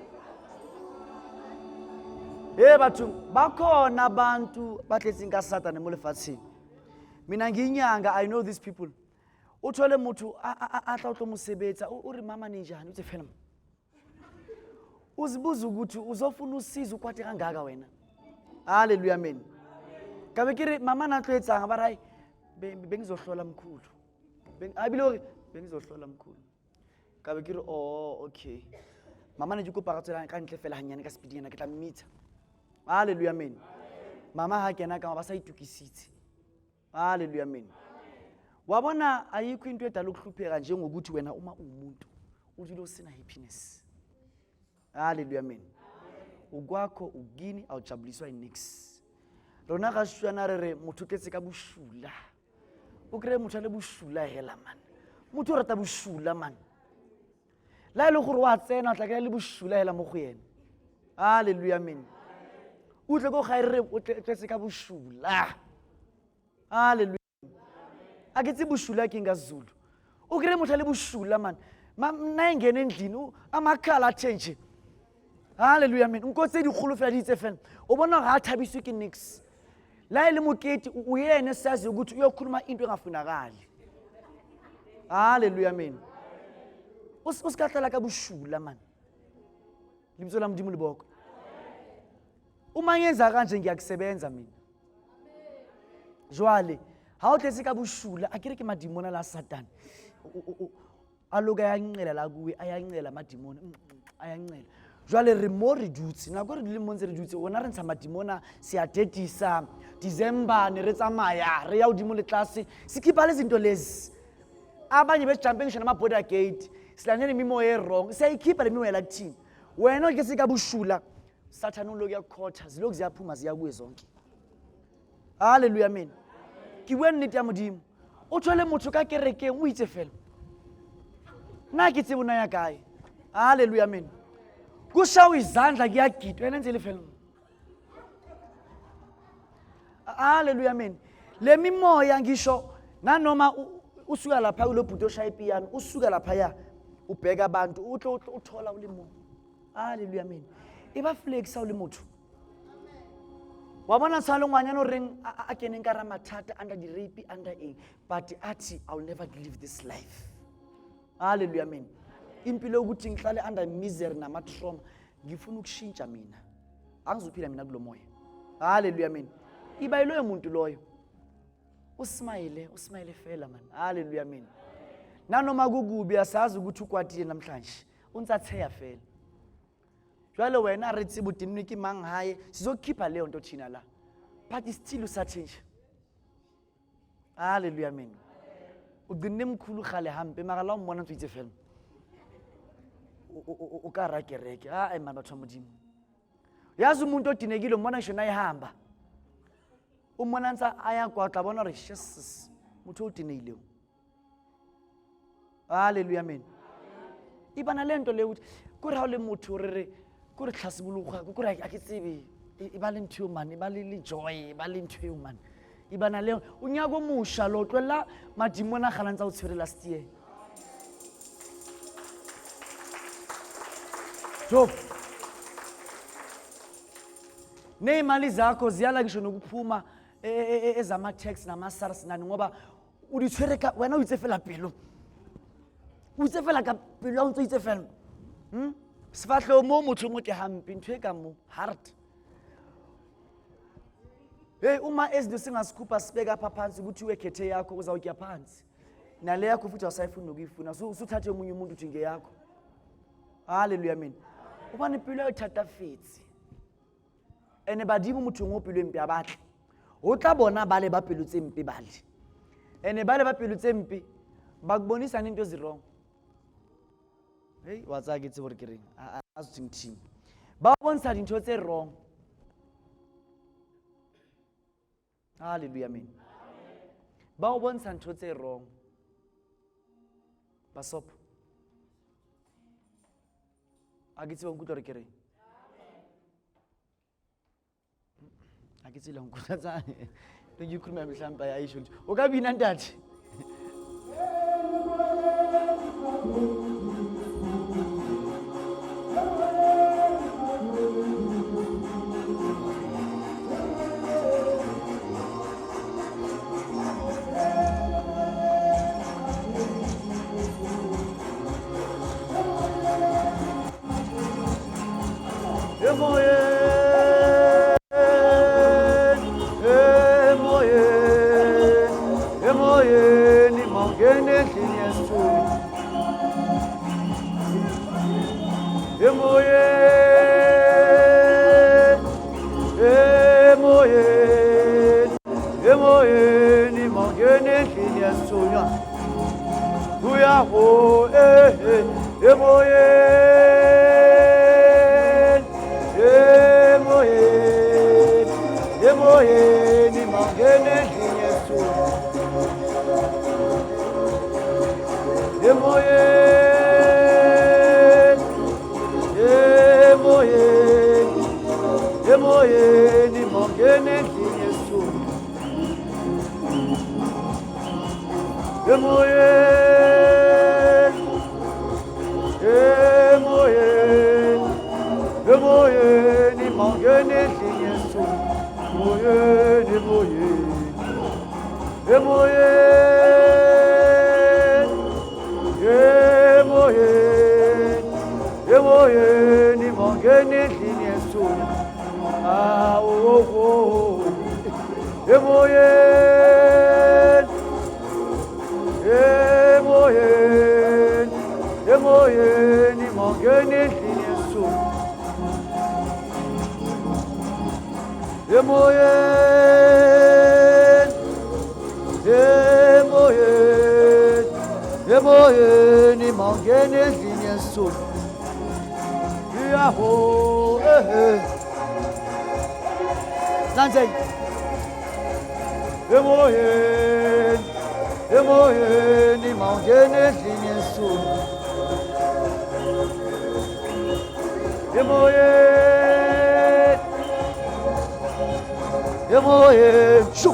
bathu bakhona abantu bahlezi nka satani molefatsheng mina ngiyinyanga I know these people uthole muthu ahla utlo musebetsa uri mama ninjani uthi fela uzibuza ukuthi uzofuna usizo ukwate kangaka wena haleluya amen ka be ke re mama na tlo etsang ba rai bengizohlola Mkhulu abile hore bengizohlola Mkhulu ka be ke re oh okay mama ne di kopa ka tsela ka ntle fela hanyane ka speed yana ke tla mmita haleluya amen mama ha kena ka ba sa itukisitse haleluya amen wa bona ayikho into edala ukuhlupheka njengokuthi wena uma umuntu udile usina happiness haleluya amen ukwakho ugini awujabuliswa inix rona ga shwana re motho tletse ka bushula o kre motho le bushula hela man motho o rata bushula man la ile gore wa tsena tla ka le bushula hela mo go yena haleluya amen o tle go ga re o tletse ka bushula haleluya a ke tse bushula ke ngazulu o kre motho le bushula man na engene endlini amakhala change haleluya amen nkotse di kholo fela di tse fela o bona ga thabiswe ke nix la ile moketi uyene sazi ukuthi uyokhuluma into engafunakali haleluya amen usikahlela ka bushula man libzo la mdimo liboko uma ngenza kanje ngiyakusebenza mina jwale ha o tletse ka bushula akere ke madimona la satani aloka yanqela la kuwe ayanqela madimona ayanqela jwale re mo re dutse na go re le monze re dutse ona re ntsha madimona se a tetisa December ne re tsamaya re ya udimo le class sikipa le zinto lezi abanye be jumping shana ma border gate silanyene mimo e wrong siyayikhipha le mimo yela kuthini wena ke sika bushula Satan uloku yakhotha ziloku ziyaphuma ziyakuwe zonke haleluya amen ke bua nnete ya modimo o thole motho ka kerekeng o itse fela na ke tsebona ya kae haleluya amen kushawa izandla kuyagidwa wena nzele fela haleluya amen le mimoya ngisho nanoma usuka lapha ulobhudo shaya ipiano usuka lapha ya ubheka abantu uthola ulimo haleluya amen iba flexa ulimoto wabona salo ngwanyana reng a keneng ka ramathata under the rape under a but athi I'll never live this life haleluya amen impilo ukuthi ngihlale under misery nama trauma ngifuna ukushintsha mina angizophila mina kulo moya haleluya amen iba yiloyo muntu loyo usmile fela man haleluya amen nanoma kukubi asazi ukuthi ukwatile namhlanje untsatheya fela jwale wena re tsibo tinni ke mang hae sizokhipha leyo nto thina la but still usachange haleluya amen ugcine Mkhulu khale hampe mara la umbona ntse fela o ka ra kereke a man batho modimo yazi umuntu odinekile umbona ngisho nayihamba umona ntsa aya kwatla bona re Jesus mutho odinekile haleluya amen ibana lento le ukuthi kuri ha le motho re kuri tlhasibuluga kuri a ke tsebe iba le ntho man iba le joy iba le ntho man ibana le unyako musha lo tlola madimona gala ntsa o tshwerela stie Job ne imali zakho ziyala ngisho nokuphuma ezama tax nama SARS nani ngoba uditshwereka wena uitse fela pelo utse fela ka pelo o ntse itse fela sifahlo mo motho ngote hampi ntwe ka mo heart hey uma ezinto singasikupha sibeka pha phansi ukuthi wekhethe yakho uzawutya phansi nale yakho futhi awusayifuna ukuyifuna usuthathe umunye umuntu uthi nge yakho haleluya amen ubani pilo yothatha fetsi ene badimo motho ngopilo empi abatle o tla bona bale ba pelo tse mpe bale ene bale ba pelo tse mpe ba kubonisa into zirong hey watsa ke tse bore ke reng a tsingthing ba bontsha dintho tse wrong haleluya amen ba o bontsha ntho tse wrong ba sopo a ke tse bong kutlo re ke reng a ke tsela nkutsa le ngikhuluma mhlamba ya isho o ka bina ntate mangene endlini yesithunywa emoyeni mangene endlini yesithunywa uyaho emoyeni mangene endlini yesithunywa emoyeni mangene endlini yesithunywa emoyeni mangene endlini yesithunywa emoyeni mangene endlini yesithunywa emoyeni mangene endlini yesithunywa emoyeni mangene endlini yesithunywa yaho nanze emoyeni mangene endlini yesithunywa emoyeni shu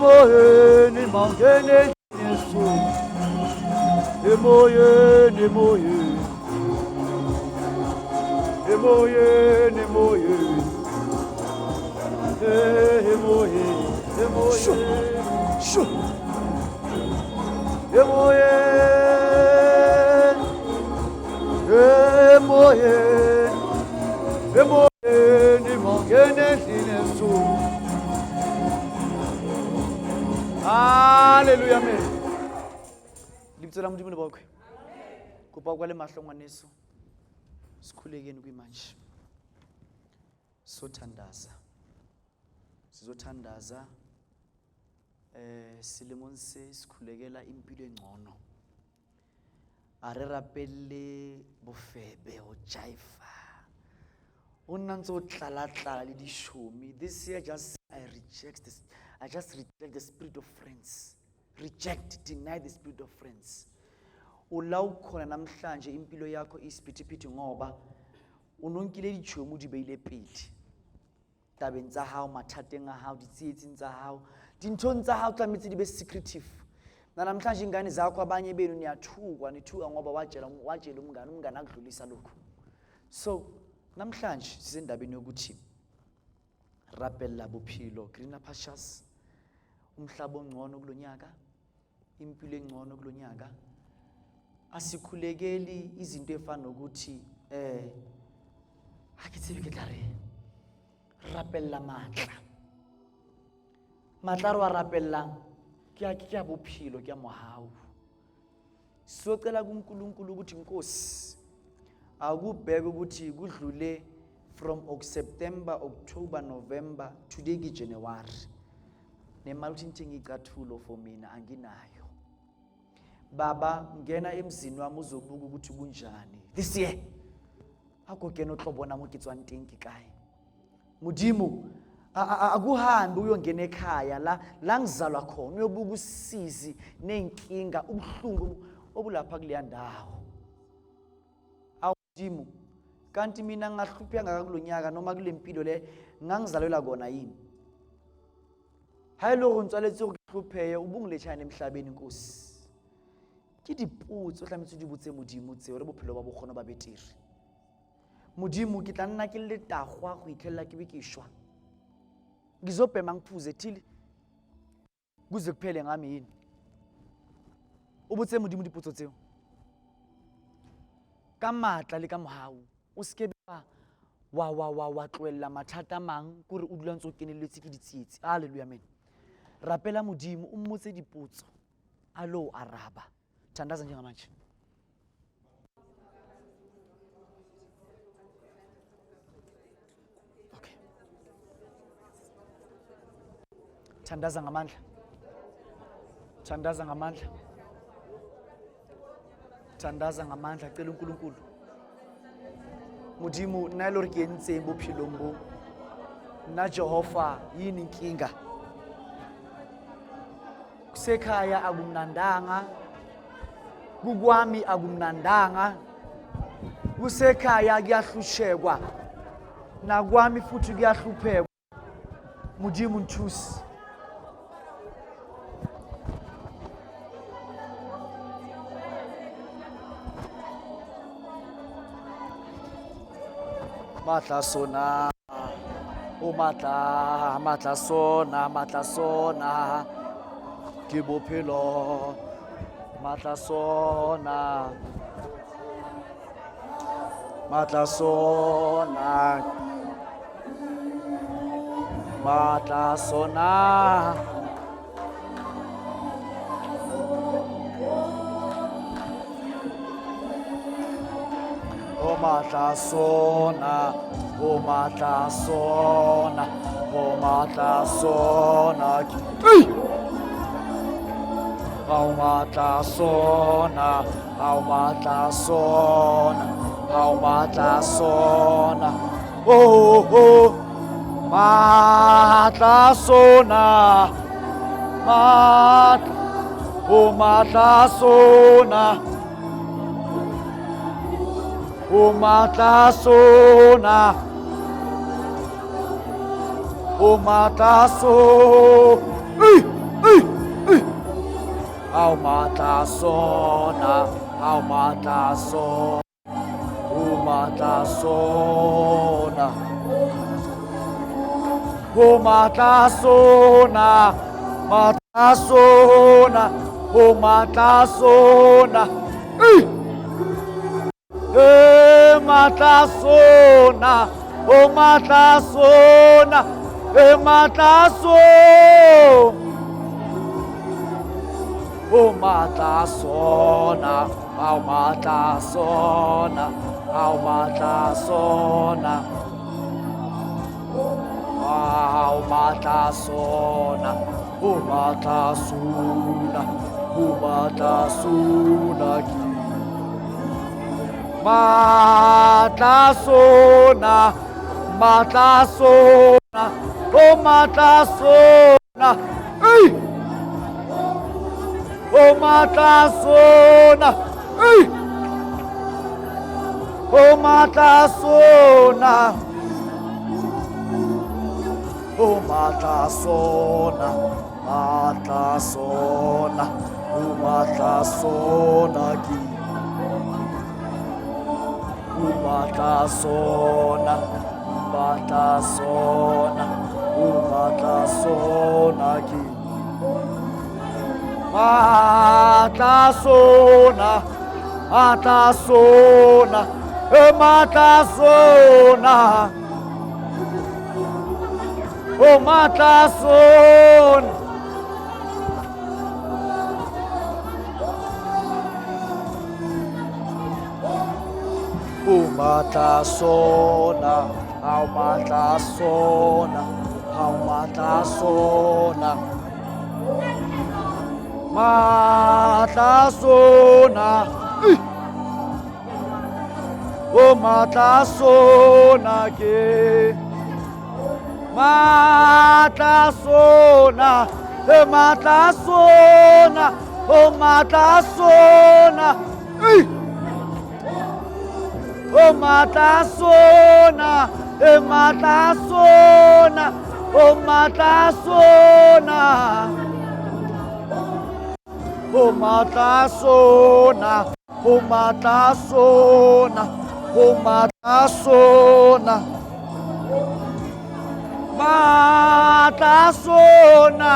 emoyeni mangene endlini yesithunywa emoyeni mangene endlini yesithunywa. Hallelujah, amen. Libitsela modimo le bokwe. Kopa kwa le mahlo ngwaneso. Sikhulekeni kwimanje. Sizothandaza silemong se sikhulekela impilo engcono. Are rapelle bofebe o jaifa. Una ntse o tlala le dishomi. This year I just reject the spirit of friends. Deny the spirit of friends. Ula ukhona namhlanje impilo yakho isiphithiphithi ngoba unonkile dichomi di beile pedi. Tabeng tsa hao, mathateng a hao, ditsietsing tsa hao, dinthong tsa hao tlametse di be secretive. Na namhlanje ingane zakho abanye benu nithuka ngoba wajela umngane akudlulisa lokho. So namhlanje sisendabeni yokuthi rapella bophilo, greener pastures, umhlaba ongcono kulonyaka, impilo engcono kulonyaka. Asikhulekeli izinto efana nokuthi akitsebe ke tlare rapella matla ro rapellang ke a bophilo ke a mohau. Socela kuNkulunkulu ukuthi Nkosi akubheke ukuthi kudlule from September, October, November, today ki January. Nemali ukuthi nthi ngicathulo for mina anginayo. Baba ngena emzini wami uzobuka ukuthi kunjani. This year akugena ohlobona mukitswana tinki kae. Mudimu akuhambe uyongena ekhaya la ngizalwa khona uyobuka usizi nenkinga ubuhlungu obulapha kuleya ndawo. Awudimu kanti mina ngahlupheka kulonyaka noma kulempilo le ngangizalelwa kona yini. Hayilo gontswaletse go hlupheye ubungilechana emhlabeni Nkosi. Ke diputso tlametso di botse modimo tseo re bophelo ba bokgono ba betiri. Modimo ke tla nna ke le tagwa go itlhela ke be ke shwa. Ngizobhema ngiphuze thili kuze kuphele ngami yini. O botse modimo diputso tseo. ka matla le ka mohau o se ke wa tloella mathata mang kore o dula ntse o kenelletse ke ditsietsi. Haleluya, amen. Rapela modimo o mmotse dipotso a lo araba. Thandaza njengamanje. Okay. Thandaza ngamandla. Thandaza ngamandla. Thandaza ngamandla, cela uNkulunkulu. Modimo nna lo re ke entseng bophelong bo. Nna Jehova yini inkinga? Kusekhaya akumnandanga. Kukwami akumnandanga. Kusekhaya kuyahlushekwa. Nakwami futhi kuyahluphekwa. Modimo nthusi. Matla sona, o matla sona, ke bophelo, matla sona, matla sona, matla sona. O matla sona, o matla sona, o matla sona. O matla sona, o matla sona, o matla sona. Oh, matla sona, o matla sona. O matla sona, o matla sona, o matla sona, o matla sona, o matla sona, o matla sona, matla sona, o matla sona. Matla sona, o matla sona, matla sona, o matla sona, o matla sona, o matla sona, o matla sona, o matla sona, o matla sona. Matla sona, matla sona, o matla sona, o matla sona, o matla sona, o matla sona, matla sona, o matla sona. Matla sona, matla sona, matla sona. Matla sona, matla sona, matla sona, o matla sona. O matla sona, o matla sona, o matla sona, matla sona, o matla sona ke, matla sona, matla sona, o matla sona. O matla sona, matla sona, o matla sona, o matla sona, o matla sona, o matla sona, matla sona,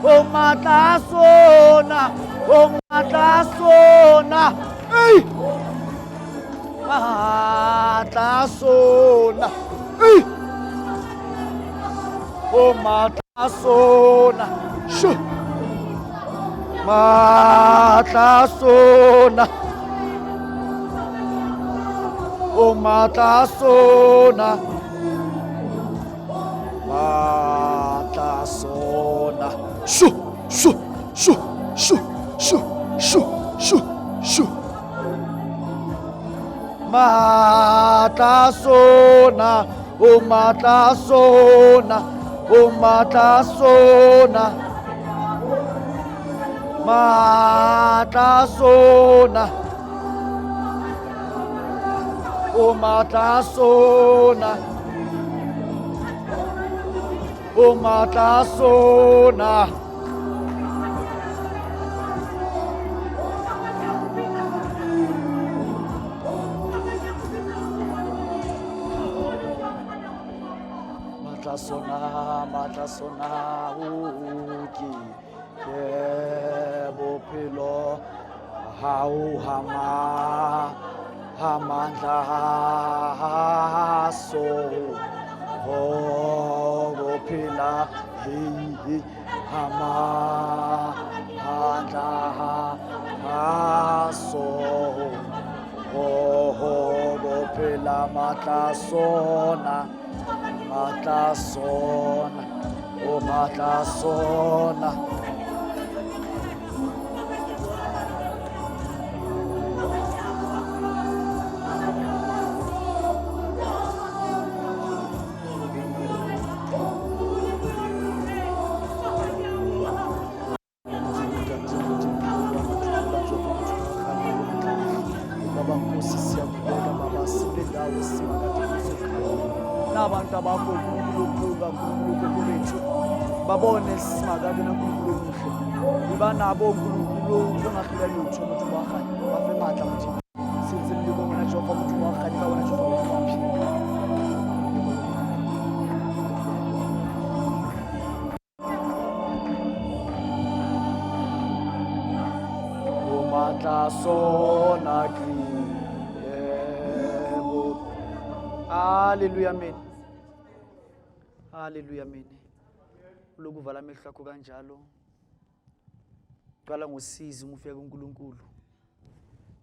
o matla sona, o matla sona. matla sona, o matla sona, shu, matla sona, o matla sona, matla sona, shu, shu, shu, shu, shu, shu, shu, shu. Matla sona, o matla sona, o matla sona, matla sona, o matla sona, o matla sona. Matla sona, uki, bophelo, hao hamandla so, bophila, hamandla so, bophila matla sona. Matla sona, o matla sona. Baba Nkosi siyakubonga Baba sibendawo nabantu abakho uNkulunkulu kaNkulunkulu bethu babone simakabe naNkulunkulu omuhle ibanabo uNkulunkulu ongahlula lutho umuntu wakhe bafe matla mthi sinze mbiko mina Jehova umuntu wakhe bawona Jehova waphi o matla sona ki Hallelujah, amen. Hallelujah, amen. Lokuvala amehlo akho kanjalo. Qala ngosizi uma ufika kuNkulunkulu.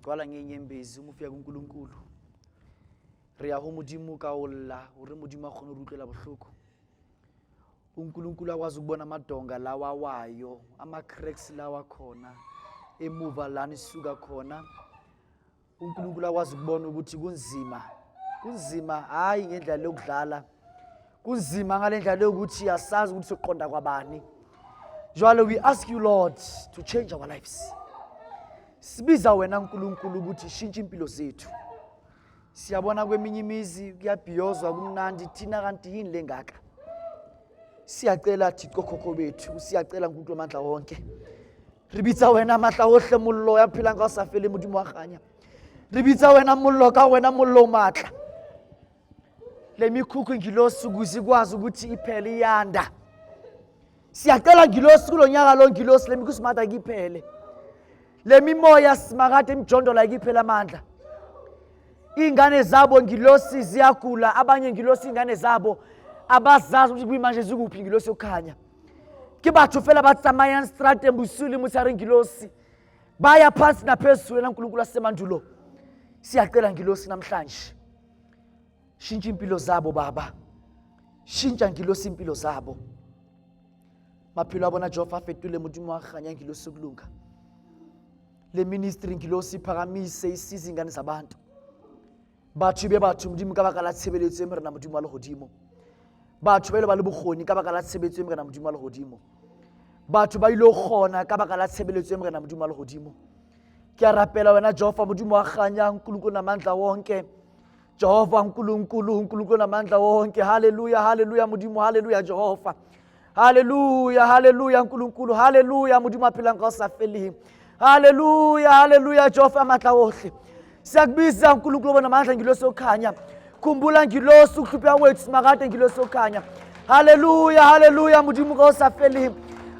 Qala ngenyembezi uma ufika kuNkulunkulu. Re ya ho modimo ka olla, hore modimo a khone ho rutlela bohloko. uNkulunkulu akwazi ukubona amadonga lawa wayo, ama cracks lawa khona, emuva lana isuka khona. uNkulunkulu akwazi ukubona ukuthi kunzima. Kunzima hayi ngendlela lokudlala. Kunzima ngalendlela yokuthi asazi ukuthi soqonda kwabani. Jwale we ask you Lord to change our lives. Sibiza wena uNkulunkulu ukuthi shintshe impilo zethu. Siyabona kweminye imizi kuyabhiyozwa kumnandi thina kanti yini lengaka. Siyacela Thixo khokho bethu, siyacela uNkulunkulu amandla wonke. Ribitsa wena amahla ohle mollo yaphila ngasafele modimo wa khanya. Ribitsa wena mollo ka wena mollo matla. Lemikhukhu ngilosi ukuze kwazi ukuthi iphele iyanda. Siyacela ngilosi kulonyaka lo ngilosi lemikhusi mata kiphele. Lemimoya simakade imjondola kiphela amandla. Ingane zabo ngilosi ziyagula, abanye ngilosi ingane zabo abazazi ukuthi kuyimanje zikuphi ngilosi yokhanya. Ke batho fela ba tsamaya strate embusuli mutsari ngilosi. Baya phansi naphezulu naNkulunkulu asemandulo. Siyacela ngilosi namhlanje. Shintsha impilo zabo baba. Shintsha ngilosi impilo zabo. Maphilo abona Jehova afetule modimo wa khanya ngilosi ukulunga. Le ministry ngilosi phakamise isiza ingane zabantu. Batho be batho modimo ka baka la tshebeletso emre na modimo wa lehodimo. Batho ba ile ba le bokgoni ka baka la tshebeletso emre na modimo wa lehodimo. Batho ba ile khona ka baka la tshebeletso emre na modimo wa lehodimo. Ke a rapela wena Jehova modimo wa khanya uNkulunkulu namandla wonke. Jehova uNkulunkulu namandla wonke. Hallelujah, hallelujah modimo, hallelujah Jehova. Hallelujah, hallelujah uNkulunkulu, hallelujah modimo aphila ngosafeli. Hallelujah, hallelujah Jehova amandla wonke. Siyakubiza uNkulunkulu bona amandla ngilosi okhanya. Khumbula ngilosi ukuhlupha wethu simakade ngilosi okhanya. Hallelujah, hallelujah modimo ngosafeli.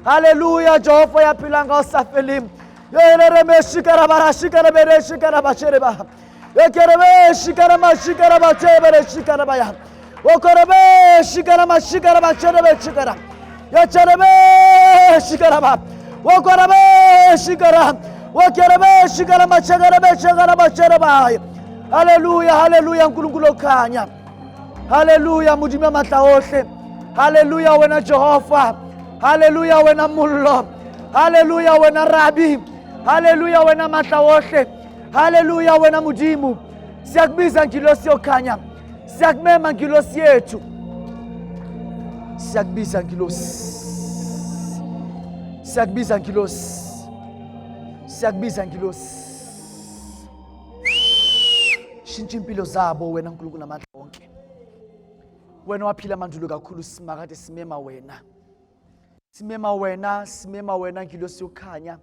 Hallelujah Jehova yaphila ngosafeli. Yele remeshikara barashikara bereshikaraba chereba. Yakerebe shikarama shikaraba chebere shikaraba ya. Wakorebe shikarama shikaraba chebere shikara. Yacherebe shikaraba. Wakorebe shikara. Wakerebe shikarama chegarebe chegaraba chereba. Hallelujah, hallelujah, nkulunkulu okhanya. Hallelujah, mudimi amatla ohle. Hallelujah, wena Jehova. Hallelujah, wena mullo. Hallelujah, wena Rabi. Hallelujah, wena matla ohle. Hallelujah, wena mudimu. Siyakubiza ngilosi okhanya. Siyakumema ngilosi yethu. Siyakubiza ngilosi. Siyakubiza ngilosi. Siyakubiza ngilosi. Shintsha impilo zabo wena nkulunkulu namandla onke. Wena waphila mandulo kakhulu simakade simema wena. Simema wena ngilosi okhanya.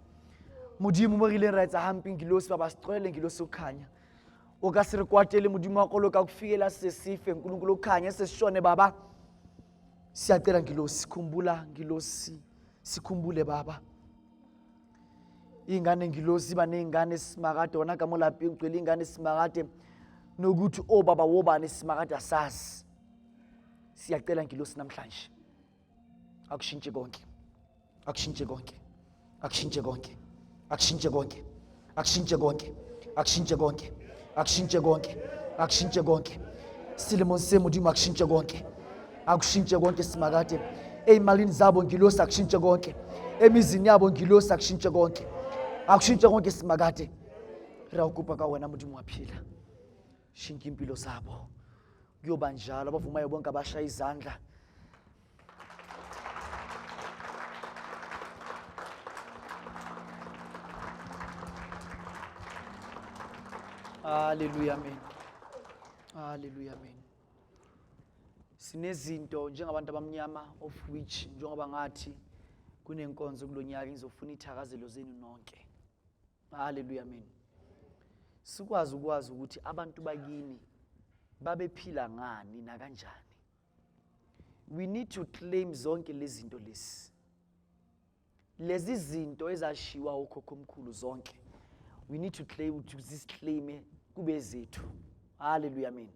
Modimo mo rile ra etsa hampi ngilosi baba siqwele ngilosi okhanya. O ka se re kwatele modimo wa kolo ka kufikela sesife nkulunkulu okhanya sesishone baba. Siyacela ngilosi khumbula ngilosi sikhumbule baba. Ingane ngilosi banengane simakade wona ka molaphi ngcwele ingane simakade nokuthi obaba wobani simakade asazi. Siyacela ngilosi namhlanje. Akushintshe konke. Akushintshe konke. Akushintshe konke. Akushintshe konke. Akushintshe konke. Akushintshe konke. Akushintshe konke. Akushintshe konke. Silemon semudimo akushintshe konke. Akushintshe konke simakade. Eyimalini zabo ngilosi akushintshe konke. Emizini yabo ngilosi akushintshe konke. Akushintshe konke simakade. Rawukupa ka wena mudimo waphila. Shintsha impilo zabo. Kuyoba njalo abavumayo bonke abashaya izandla. Hallelujah, amen. Hallelujah, amen. Sinezinto njengabantu abamnyama of which njengoba ngathi kunenkonzo kulonyaka ngizofuna ithakazelo zenu nonke. Hallelujah, amen. Sikwazi ukuthi abantu bakini babephila ngani na kanjani. We need to claim zonke lezi zinto lezi. Lezi zinto ezashiwa ukhokho omkhulu zonke. We need to claim kube zethu. Hallelujah, amen.